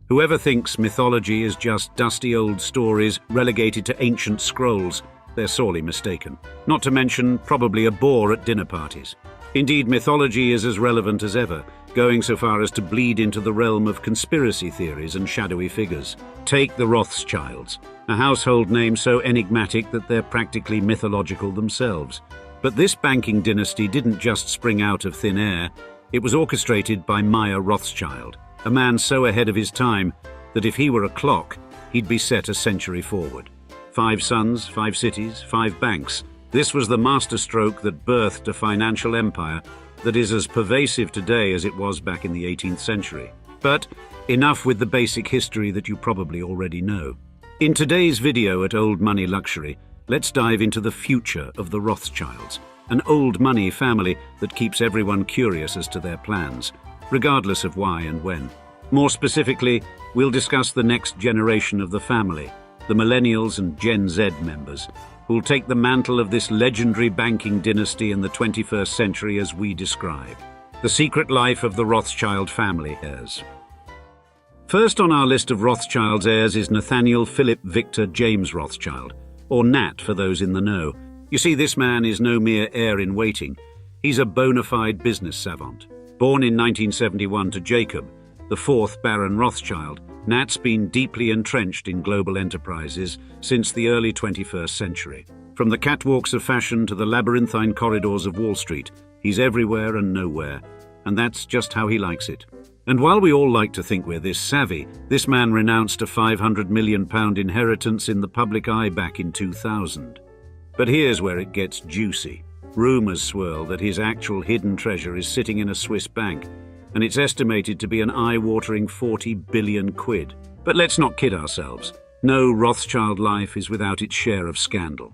Whoever thinks mythology is just dusty old stories relegated to ancient scrolls, they're sorely mistaken. Not to mention probably a bore at dinner parties. Indeed, mythology is as relevant as ever, going so far as to bleed into the realm of conspiracy theories and shadowy figures. Take the Rothschilds, a household name so enigmatic that they're practically mythological themselves. But this banking dynasty didn't just spring out of thin air. It was orchestrated by Meyer Rothschild, a man so ahead of his time that if he were a clock, he'd be set a century forward. 5 sons, 5 cities, 5 banks. This was the masterstroke that birthed a financial empire that is as pervasive today as it was back in the 18th century. But enough with the basic history that you probably already know. In today's video at Old Money Luxury, let's dive into the future of the Rothschilds, an old money family that keeps everyone curious as to their plans, regardless of why and when. More specifically, we'll discuss the next generation of the family, the Millennials and Gen Z members, who'll take the mantle of this legendary banking dynasty in the 21st century as we describe. The secret life of the Rothschild family heirs. First on our list of Rothschild's heirs is Nathaniel Philip Victor James Rothschild, or Nat for those in the know. You see, this man is no mere heir-in-waiting. He's a bona fide business savant. Born in 1971 to Jacob, the 4th Baron Rothschild, Nat's been deeply entrenched in global enterprises since the early 21st century. From the catwalks of fashion to the labyrinthine corridors of Wall Street, he's everywhere and nowhere, and that's just how he likes it. And while we all like to think we're this savvy, this man renounced a £500 million inheritance in the public eye back in 2000. But here's where it gets juicy. Rumours swirl that his actual hidden treasure is sitting in a Swiss bank, and it's estimated to be an eye-watering 40 billion quid. But let's not kid ourselves. No Rothschild life is without its share of scandal.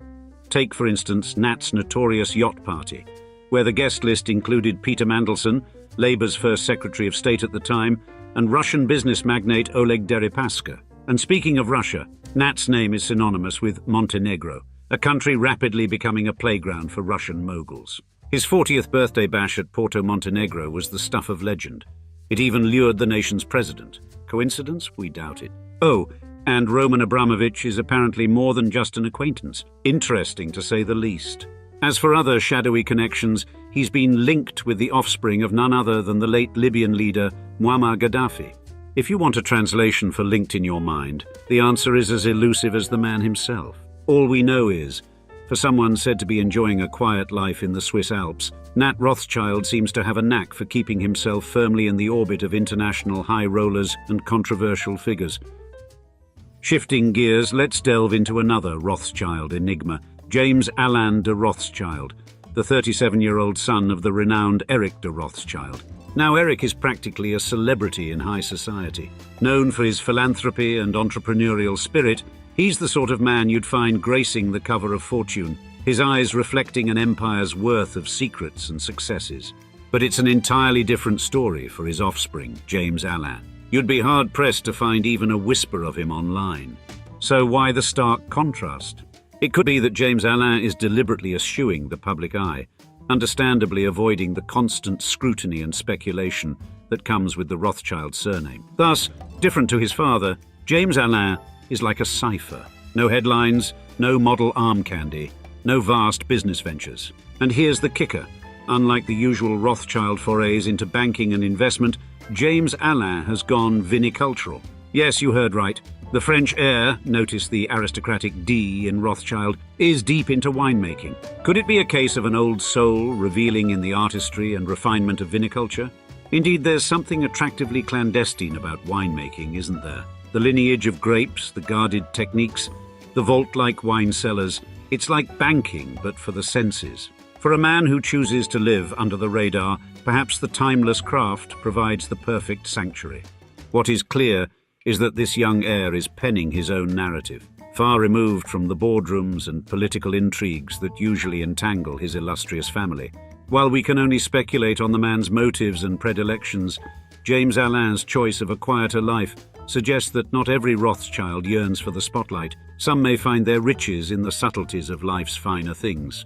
Take, for instance, Nat's notorious yacht party, where the guest list included Peter Mandelson, Labour's first Secretary of State at the time, and Russian business magnate Oleg Deripaska. And speaking of Russia, Nat's name is synonymous with Montenegro, a country rapidly becoming a playground for Russian moguls. His 40th birthday bash at Porto Montenegro was the stuff of legend. It even lured the nation's president. Coincidence? We doubt it. Oh, and Roman Abramovich is apparently more than just an acquaintance. Interesting, to say the least. As for other shadowy connections, he's been linked with the offspring of none other than the late Libyan leader Muammar Gaddafi. If you want a translation for linked in your mind, the answer is as elusive as the man himself. All we know is, for someone said to be enjoying a quiet life in the Swiss Alps, Nat Rothschild seems to have a knack for keeping himself firmly in the orbit of international high rollers and controversial figures. Shifting gears, let's delve into another Rothschild enigma, James Alain de Rothschild, the 37-year-old son of the renowned Eric de Rothschild. Now, Eric is practically a celebrity in high society. Known for his philanthropy and entrepreneurial spirit, he's the sort of man you'd find gracing the cover of Fortune, his eyes reflecting an empire's worth of secrets and successes. But it's an entirely different story for his offspring, James Alain. You'd be hard-pressed to find even a whisper of him online. So why the stark contrast? It could be that James Alain is deliberately eschewing the public eye, understandably avoiding the constant scrutiny and speculation that comes with the Rothschild surname. Thus, different to his father, James Alain is like a cipher. No headlines, no model arm candy, no vast business ventures. And here's the kicker. Unlike the usual Rothschild forays into banking and investment, James Alain has gone vinicultural. Yes, you heard right. The French heir, notice the aristocratic D in Rothschild, is deep into winemaking. Could it be a case of an old soul revealing in the artistry and refinement of viniculture? Indeed, there's something attractively clandestine about winemaking, isn't there? The lineage of grapes, the guarded techniques, the vault-like wine cellars. It's like banking, but for the senses. For a man who chooses to live under the radar, perhaps the timeless craft provides the perfect sanctuary. What is clear is that this young heir is penning his own narrative, far removed from the boardrooms and political intrigues that usually entangle his illustrious family. While we can only speculate on the man's motives and predilections, James Alain's choice of a quieter life suggests that not every Rothschild yearns for the spotlight. Some may find their riches in the subtleties of life's finer things.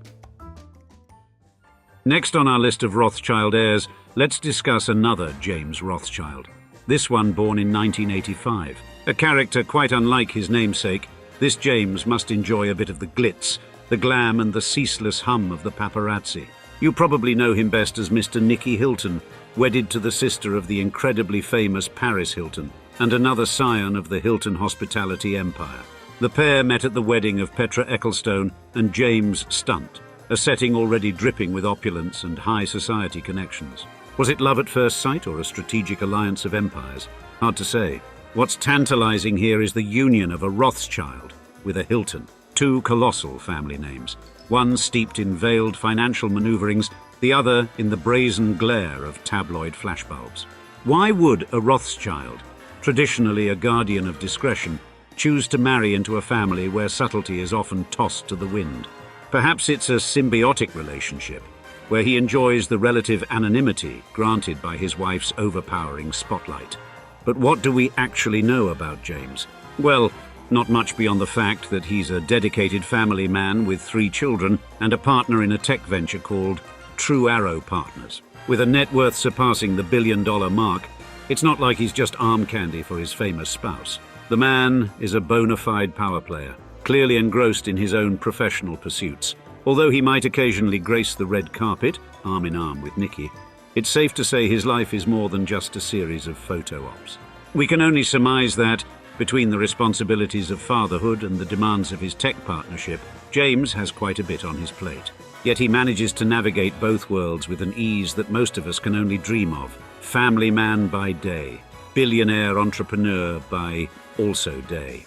Next on our list of Rothschild heirs, let's discuss another James Rothschild. This one born in 1985. A character quite unlike his namesake, this James must enjoy a bit of the glitz, the glam and the ceaseless hum of the paparazzi. You probably know him best as Mr. Nicky Hilton, wedded to the sister of the incredibly famous Paris Hilton, and another scion of the Hilton hospitality empire. The pair met at the wedding of Petra Ecclestone and James Stunt, a setting already dripping with opulence and high society connections. Was it love at first sight or a strategic alliance of empires? Hard to say. What's tantalizing here is the union of a Rothschild with a Hilton, two colossal family names, one steeped in veiled financial maneuverings, the other in the brazen glare of tabloid flashbulbs. Why would a Rothschild, traditionally a guardian of discretion, choose to marry into a family where subtlety is often tossed to the wind? Perhaps it's a symbiotic relationship, where he enjoys the relative anonymity granted by his wife's overpowering spotlight. But what do we actually know about James? Well, not much beyond the fact that he's a dedicated family man with 3 children and a partner in a tech venture called True Arrow Partners. With a net worth surpassing the $1 billion mark, it's not like he's just arm candy for his famous spouse. The man is a bona fide power player, clearly engrossed in his own professional pursuits. Although he might occasionally grace the red carpet, arm in arm with Nicky, it's safe to say his life is more than just a series of photo ops. We can only surmise that, between the responsibilities of fatherhood and the demands of his tech partnership, James has quite a bit on his plate. Yet he manages to navigate both worlds with an ease that most of us can only dream of. Family man by day, billionaire entrepreneur by also day.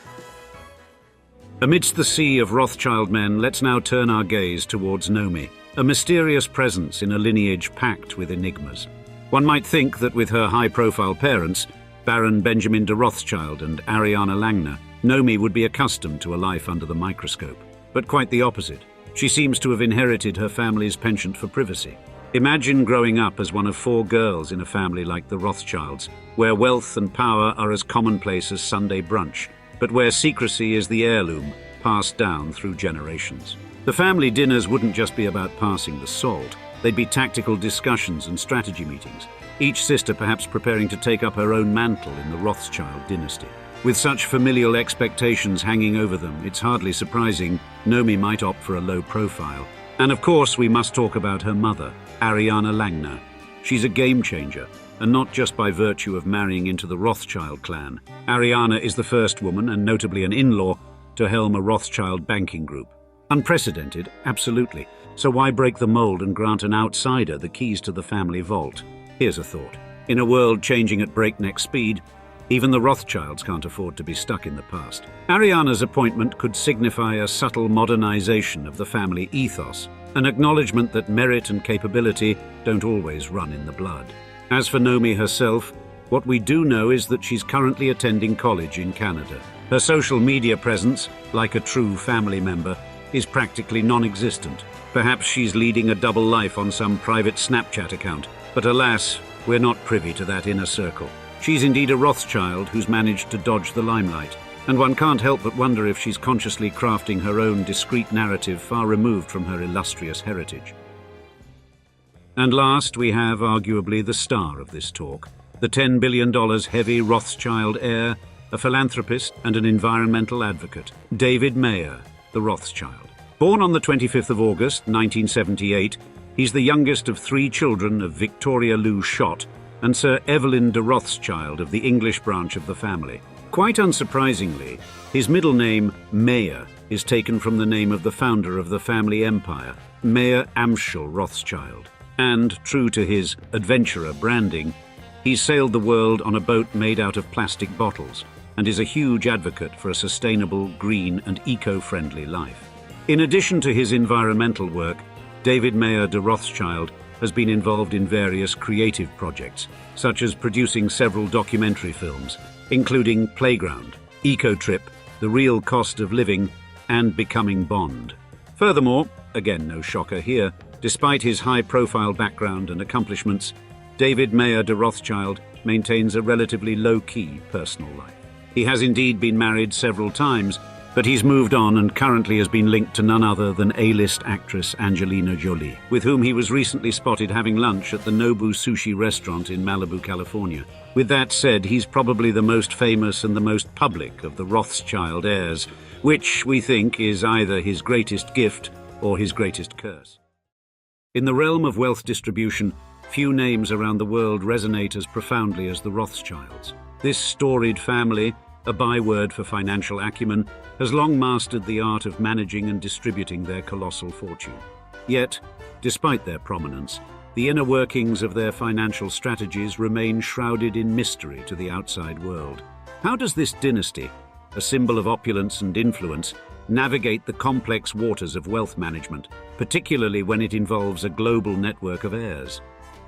Amidst the sea of Rothschild men, let's now turn our gaze towards Nomi, a mysterious presence in a lineage packed with enigmas. One might think that with her high-profile parents, Baron Benjamin de Rothschild and Ariana Langner, Nomi would be accustomed to a life under the microscope. But quite the opposite. She seems to have inherited her family's penchant for privacy. Imagine growing up as one of 4 girls in a family like the Rothschilds, where wealth and power are as commonplace as Sunday brunch, but where secrecy is the heirloom passed down through generations. The family dinners wouldn't just be about passing the salt. They'd be tactical discussions and strategy meetings, each sister perhaps preparing to take up her own mantle in the Rothschild dynasty. With such familial expectations hanging over them, it's hardly surprising Nomi might opt for a low profile. And of course, we must talk about her mother, Ariana Langner. She's a game changer, and not just by virtue of marrying into the Rothschild clan. Ariana is the first woman, and notably an in-law, to helm a Rothschild banking group. Unprecedented, absolutely. So why break the mold and grant an outsider the keys to the family vault? Here's a thought. In a world changing at breakneck speed, even the Rothschilds can't afford to be stuck in the past. Ariana's appointment could signify a subtle modernization of the family ethos, an acknowledgement that merit and capability don't always run in the blood. As for Nomi herself, what we do know is that she's currently attending college in Canada. Her social media presence, like a true family member, is practically non-existent. Perhaps she's leading a double life on some private Snapchat account, but alas, we're not privy to that inner circle. She's indeed a Rothschild who's managed to dodge the limelight, and one can't help but wonder if she's consciously crafting her own discreet narrative far removed from her illustrious heritage. And last, we have arguably the star of this talk, the $10 billion heavy Rothschild heir, a philanthropist and an environmental advocate, David Mayer, the Rothschild. Born on the 25th of August, 1978, he's the youngest of 3 children of Victoria Lou Schott and Sir Evelyn de Rothschild of the English branch of the family. Quite unsurprisingly, his middle name, Mayer, is taken from the name of the founder of the family empire, Mayer Amschel Rothschild. And, true to his adventurer branding, he's sailed the world on a boat made out of plastic bottles and is a huge advocate for a sustainable, green and eco-friendly life. In addition to his environmental work, David Mayer de Rothschild has been involved in various creative projects, such as producing several documentary films, including Playground, Eco Trip, The Real Cost of Living, and Becoming Bond. Furthermore, again no shocker here, despite his high-profile background and accomplishments, David Mayer de Rothschild maintains a relatively low-key personal life. He has indeed been married several times, but he's moved on and currently has been linked to none other than A-list actress Angelina Jolie, with whom he was recently spotted having lunch at the Nobu Sushi restaurant in Malibu, California. With that said, he's probably the most famous and the most public of the Rothschild heirs, which we think is either his greatest gift or his greatest curse. In the realm of wealth distribution, few names around the world resonate as profoundly as the Rothschilds. This storied family, a byword for financial acumen, has long mastered the art of managing and distributing their colossal fortune. Yet, despite their prominence, the inner workings of their financial strategies remain shrouded in mystery to the outside world. How does this dynasty, a symbol of opulence and influence, navigate the complex waters of wealth management, particularly when it involves a global network of heirs?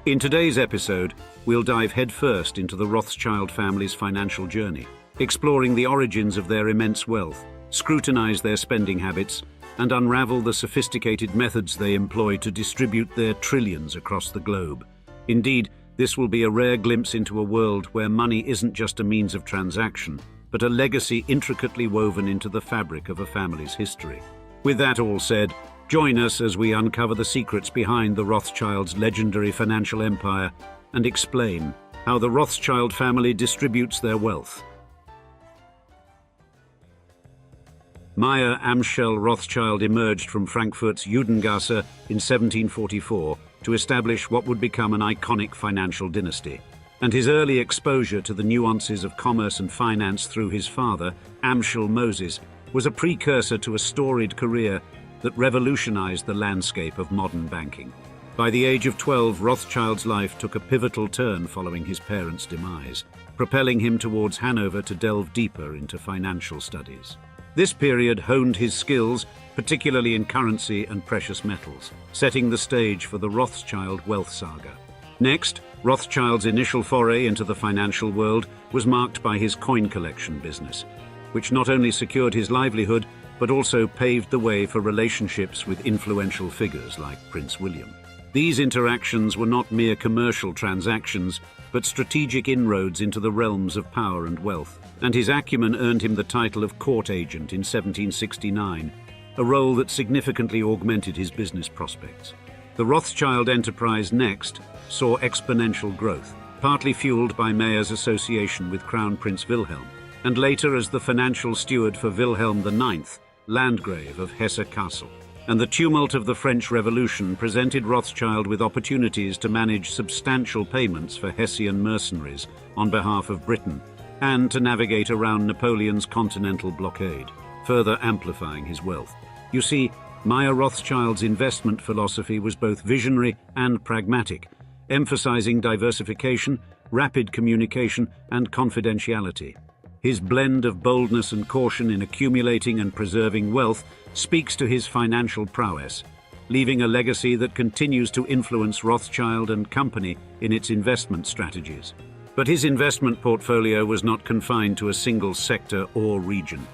In today's episode, we'll dive headfirst into the Rothschild family's financial journey, exploring the origins of their immense wealth, scrutinize their spending habits, and unravel the sophisticated methods they employ to distribute their trillions across the globe. Indeed, this will be a rare glimpse into a world where money isn't just a means of transaction, but a legacy intricately woven into the fabric of a family's history. With that all said, join us as we uncover the secrets behind the Rothschilds' legendary financial empire and explain how the Rothschild family distributes their wealth. Meyer Amschel Rothschild emerged from Frankfurt's Judengasse in 1744 to establish what would become an iconic financial dynasty. And his early exposure to the nuances of commerce and finance through his father, Amschel Moses, was a precursor to a storied career that revolutionized the landscape of modern banking. By the age of 12, Rothschild's life took a pivotal turn following his parents' demise, propelling him towards Hanover to delve deeper into financial studies. This period honed his skills, particularly in currency and precious metals, setting the stage for the Rothschild wealth saga. Next, Rothschild's initial foray into the financial world was marked by his coin collection business, which not only secured his livelihood, but also paved the way for relationships with influential figures like Prince William. These interactions were not mere commercial transactions, but strategic inroads into the realms of power and wealth, and his acumen earned him the title of court agent in 1769, a role that significantly augmented his business prospects. The Rothschild enterprise next saw exponential growth, partly fueled by Meyer's association with Crown Prince Wilhelm, and later as the financial steward for Wilhelm IX, Landgrave of Hesse-Kassel. And the tumult of the French Revolution presented Rothschild with opportunities to manage substantial payments for Hessian mercenaries on behalf of Britain, and to navigate around Napoleon's continental blockade, further amplifying his wealth. You see, Meyer Rothschild's investment philosophy was both visionary and pragmatic, emphasizing diversification, rapid communication, and confidentiality. His blend of boldness and caution in accumulating and preserving wealth speaks to his financial prowess, leaving a legacy that continues to influence Rothschild and Company in its investment strategies. But his investment portfolio was not confined to a single sector or region.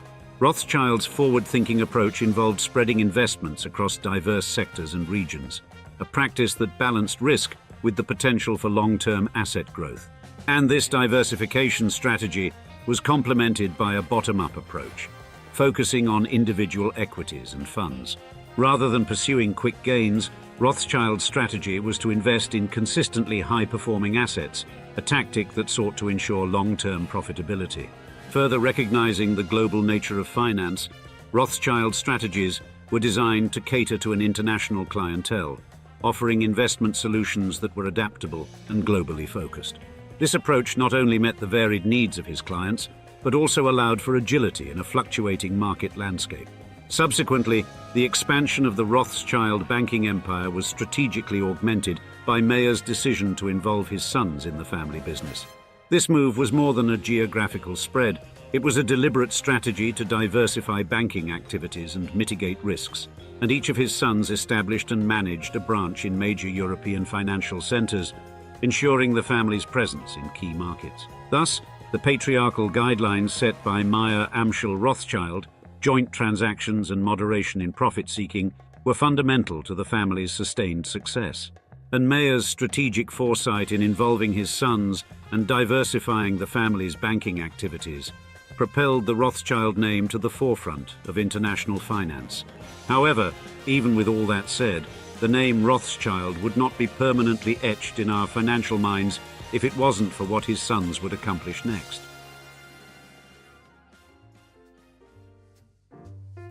Rothschild's forward-thinking approach involved spreading investments across diverse sectors and regions, a practice that balanced risk with the potential for long-term asset growth. And this diversification strategy was complemented by a bottom-up approach, focusing on individual equities and funds. Rather than pursuing quick gains, Rothschild's strategy was to invest in consistently high-performing assets, a tactic that sought to ensure long-term profitability. Further recognizing the global nature of finance, Rothschild's strategies were designed to cater to an international clientele, offering investment solutions that were adaptable and globally focused. This approach not only met the varied needs of his clients, but also allowed for agility in a fluctuating market landscape. Subsequently, the expansion of the Rothschild banking empire was strategically augmented by Meyer's decision to involve his sons in the family business. This move was more than a geographical spread. It was a deliberate strategy to diversify banking activities and mitigate risks, and each of his sons established and managed a branch in major European financial centers, ensuring the family's presence in key markets. Thus, the patriarchal guidelines set by Meyer Amschel Rothschild, joint transactions and moderation in profit-seeking, were fundamental to the family's sustained success. And Meyer's strategic foresight in involving his sons and diversifying the family's banking activities propelled the Rothschild name to the forefront of international finance. However, even with all that said, the name Rothschild would not be permanently etched in our financial minds if it wasn't for what his sons would accomplish next.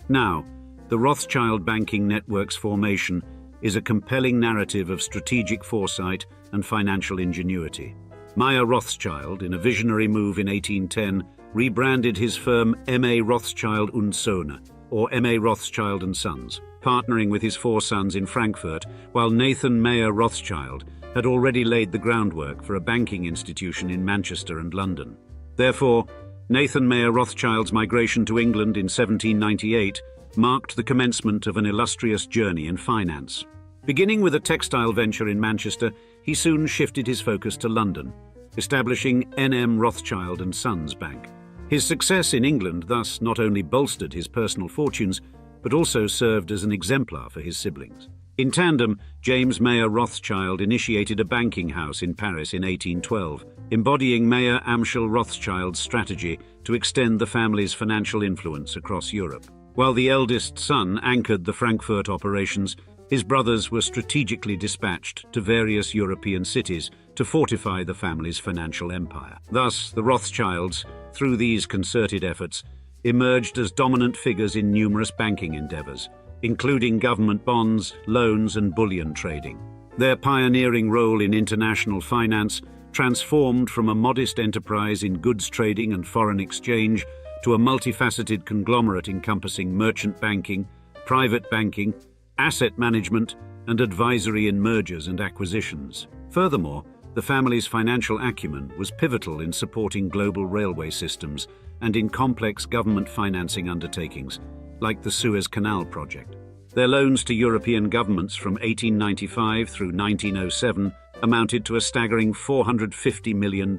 Now, the Rothschild banking network's formation is a compelling narrative of strategic foresight and financial ingenuity. Meyer Rothschild, in a visionary move in 1810, rebranded his firm M.A. Rothschild und Söhne, or M.A. Rothschild and Sons, partnering with his four sons in Frankfurt, while Nathan Mayer Rothschild had already laid the groundwork for a banking institution in Manchester and London. Therefore, Nathan Mayer Rothschild's migration to England in 1798 marked the commencement of an illustrious journey in finance. Beginning with a textile venture in Manchester, he soon shifted his focus to London, establishing N.M. Rothschild and Sons Bank. His success in England thus not only bolstered his personal fortunes, but also served as an exemplar for his siblings. In tandem, James Mayer Rothschild initiated a banking house in Paris in 1812, embodying Mayer Amschel Rothschild's strategy to extend the family's financial influence across Europe. While the eldest son anchored the Frankfurt operations, his brothers were strategically dispatched to various European cities to fortify the family's financial empire. Thus, the Rothschilds, through these concerted efforts, emerged as dominant figures in numerous banking endeavors, including government bonds, loans, and bullion trading. Their pioneering role in international finance transformed from a modest enterprise in goods trading and foreign exchange to a multifaceted conglomerate encompassing merchant banking, private banking, asset management, and advisory in mergers and acquisitions. Furthermore, the family's financial acumen was pivotal in supporting global railway systems and in complex government financing undertakings, like the Suez Canal project. Their loans to European governments from 1895 through 1907 amounted to a staggering $450 million,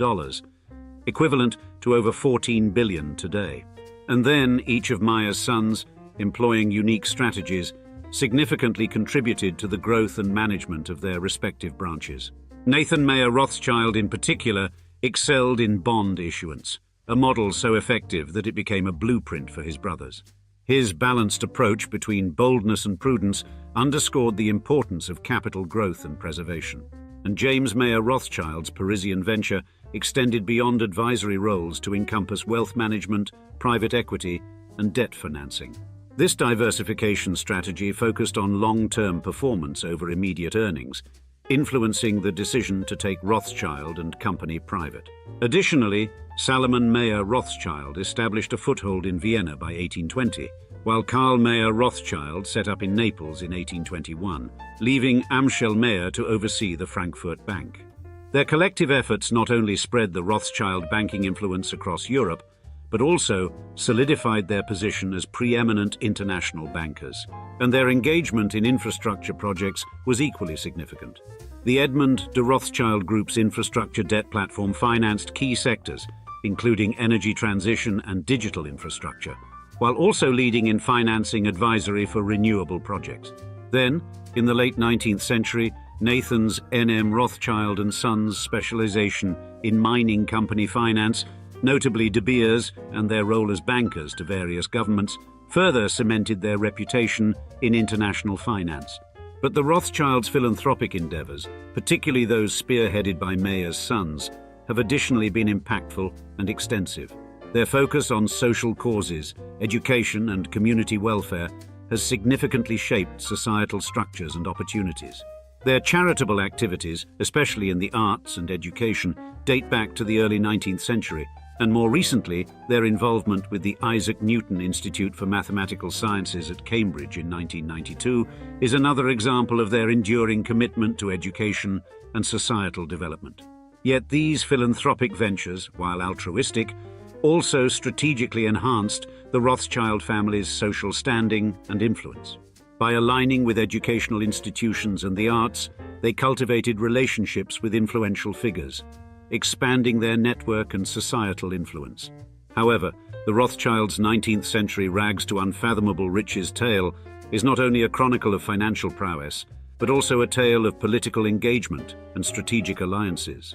equivalent to over $14 billion today. And then each of Meyer's sons, employing unique strategies, significantly contributed to the growth and management of their respective branches. Nathan Mayer Rothschild, in particular, excelled in bond issuance, a model so effective that it became a blueprint for his brothers. His balanced approach between boldness and prudence underscored the importance of capital growth and preservation. And James Mayer Rothschild's Parisian venture extended beyond advisory roles to encompass wealth management, private equity, and debt financing. This diversification strategy focused on long-term performance over immediate earnings, influencing the decision to take Rothschild and Company private. Additionally, Salomon Mayer Rothschild established a foothold in Vienna by 1820, while Karl Mayer Rothschild set up in Naples in 1821, leaving Amschel Mayer to oversee the Frankfurt Bank. Their collective efforts not only spread the Rothschild banking influence across Europe, but also solidified their position as preeminent international bankers, and their engagement in infrastructure projects was equally significant. The Edmund de Rothschild Group's infrastructure debt platform financed key sectors, including energy transition and digital infrastructure, while also leading in financing advisory for renewable projects. Then, in the late 19th century, Nathan's N.M. Rothschild and Sons specialization in mining company finance, notably De Beers and their role as bankers to various governments, further cemented their reputation in international finance. But the Rothschilds' philanthropic endeavors, particularly those spearheaded by Mayer's sons, have additionally been impactful and extensive. Their focus on social causes, education, and community welfare has significantly shaped societal structures and opportunities. Their charitable activities, especially in the arts and education, date back to the early 19th century, and more recently, their involvement with the Isaac Newton Institute for Mathematical Sciences at Cambridge in 1992 is another example of their enduring commitment to education and societal development. Yet these philanthropic ventures, while altruistic, also strategically enhanced the Rothschild family's social standing and influence. By aligning with educational institutions and the arts, they cultivated relationships with influential figures, expanding their network and societal influence. However, the Rothschilds' 19th century rags to unfathomable riches tale is not only a chronicle of financial prowess, but also a tale of political engagement and strategic alliances.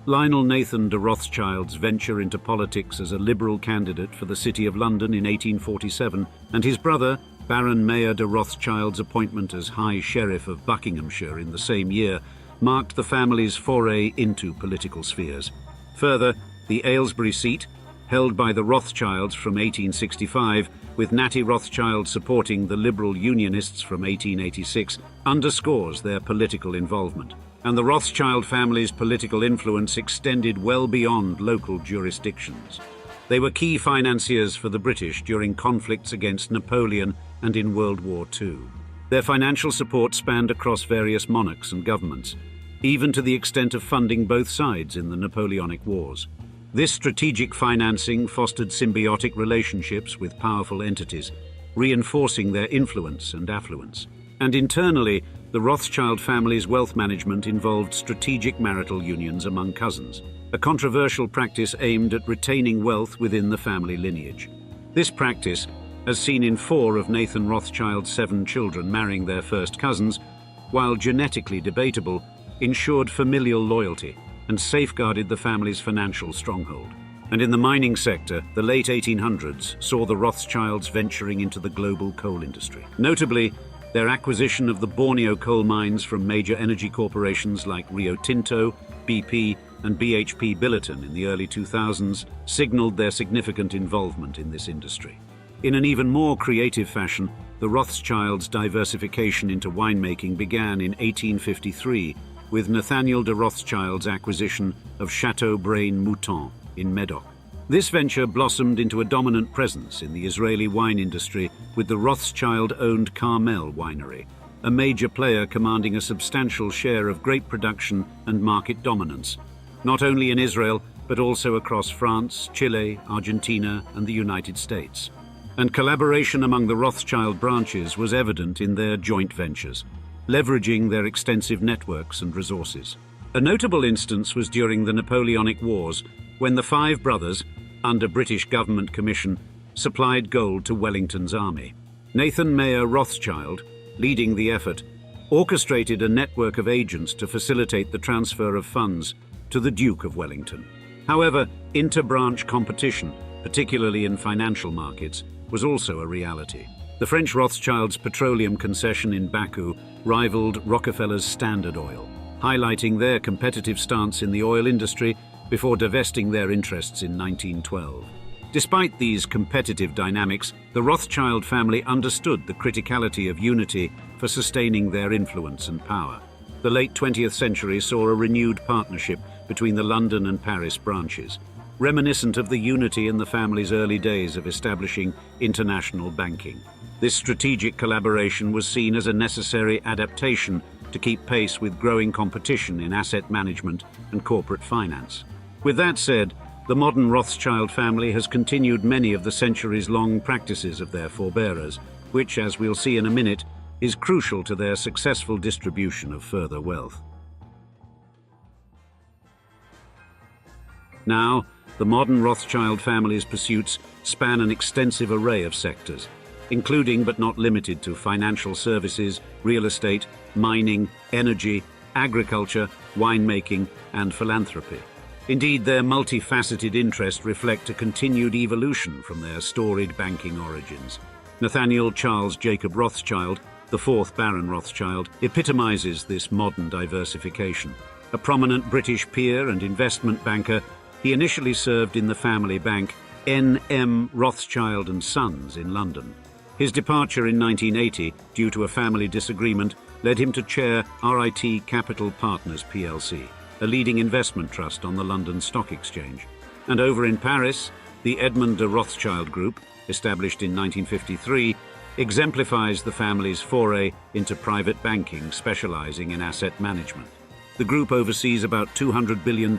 Lionel Nathan de Rothschild's venture into politics as a Liberal candidate for the City of London in 1847, and his brother, Baron Mayer de Rothschild's appointment as High Sheriff of Buckinghamshire in the same year, marked the family's foray into political spheres. Further, the Aylesbury seat, held by the Rothschilds from 1865, with Natty Rothschild supporting the liberal Unionists from 1886, underscores their political involvement. And the Rothschild family's political influence extended well beyond local jurisdictions. They were key financiers for the British during conflicts against Napoleon and in World War II. Their financial support spanned across various monarchs and governments, even to the extent of funding both sides in the Napoleonic Wars. This strategic financing fostered symbiotic relationships with powerful entities, reinforcing their influence and affluence. And internally, the Rothschild family's wealth management involved strategic marital unions among cousins, a controversial practice aimed at retaining wealth within the family lineage. This practice, as seen in 4 of Nathan Rothschild's 7 children marrying their first cousins, while genetically debatable, ensured familial loyalty and safeguarded the family's financial stronghold. And in the mining sector, the late 1800s saw the Rothschilds venturing into the global coal industry. Notably, their acquisition of the Borneo coal mines from major energy corporations like Rio Tinto, BP, and BHP Billiton in the early 2000s signaled their significant involvement in this industry. In an even more creative fashion, the Rothschilds' diversification into winemaking began in 1853 with Nathaniel de Rothschild's acquisition of Chateau Braine Mouton in Medoc. This venture blossomed into a dominant presence in the Israeli wine industry with the Rothschild-owned Carmel winery, a major player commanding a substantial share of grape production and market dominance, not only in Israel, but also across France, Chile, Argentina, and the United States. And collaboration among the Rothschild branches was evident in their joint ventures, leveraging their extensive networks and resources. A notable instance was during the Napoleonic Wars, when the 5 brothers, under British government commission, supplied gold to Wellington's army. Nathan Mayer Rothschild, leading the effort, orchestrated a network of agents to facilitate the transfer of funds to the Duke of Wellington. However, inter-branch competition, particularly in financial markets, was also a reality. The French Rothschilds' petroleum concession in Baku rivaled Rockefeller's Standard Oil, highlighting their competitive stance in the oil industry before divesting their interests in 1912. Despite these competitive dynamics, the Rothschild family understood the criticality of unity for sustaining their influence and power. The late 20th century saw a renewed partnership between the London and Paris branches, reminiscent of the unity in the family's early days of establishing international banking. This strategic collaboration was seen as a necessary adaptation to keep pace with growing competition in asset management and corporate finance. With that said, the modern Rothschild family has continued many of the centuries-long practices of their forebearers, which, as we'll see in a minute, is crucial to their successful distribution of further wealth. Now, the modern Rothschild family's pursuits span an extensive array of sectors, including but not limited to financial services, real estate, mining, energy, agriculture, winemaking, and philanthropy. Indeed, their multifaceted interests reflect a continued evolution from their storied banking origins. Nathaniel Charles Jacob Rothschild, the 4th Baron Rothschild, epitomizes this modern diversification. A prominent British peer and investment banker, he initially served in the family bank N.M. Rothschild and Sons in London. His departure in 1980, due to a family disagreement, led him to chair RIT Capital Partners plc, a leading investment trust on the London Stock Exchange. And over in Paris, the Edmond de Rothschild Group, established in 1953, exemplifies the family's foray into private banking, specializing in asset management. The group oversees about $200 billion,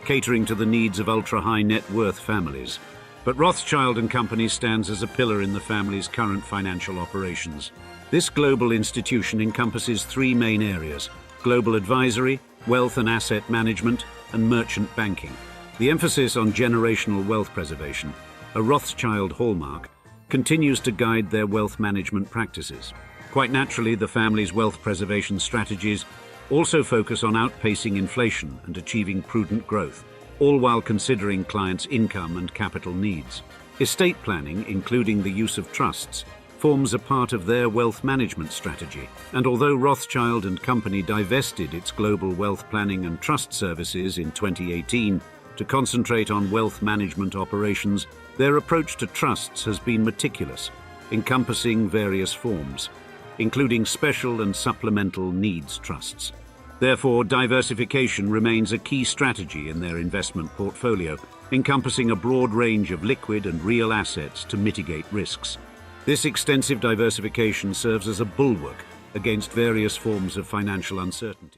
catering to the needs of ultra-high net worth families. But Rothschild & Company stands as a pillar in the family's current financial operations. This global institution encompasses 3 main areas: global advisory, wealth and asset management, and merchant banking. The emphasis on generational wealth preservation, a Rothschild hallmark, continues to guide their wealth management practices. Quite naturally, the family's wealth preservation strategies also focus on outpacing inflation and achieving prudent growth, all while considering clients' income and capital needs. Estate planning, including the use of trusts, forms a part of their wealth management strategy. And although Rothschild & Company divested its global wealth planning and trust services in 2018 To concentrate on wealth management operations, their approach to trusts has been meticulous, encompassing various forms, including special and supplemental needs trusts. Therefore, diversification remains a key strategy in their investment portfolio, encompassing a broad range of liquid and real assets to mitigate risks. This extensive diversification serves as a bulwark against various forms of financial uncertainty.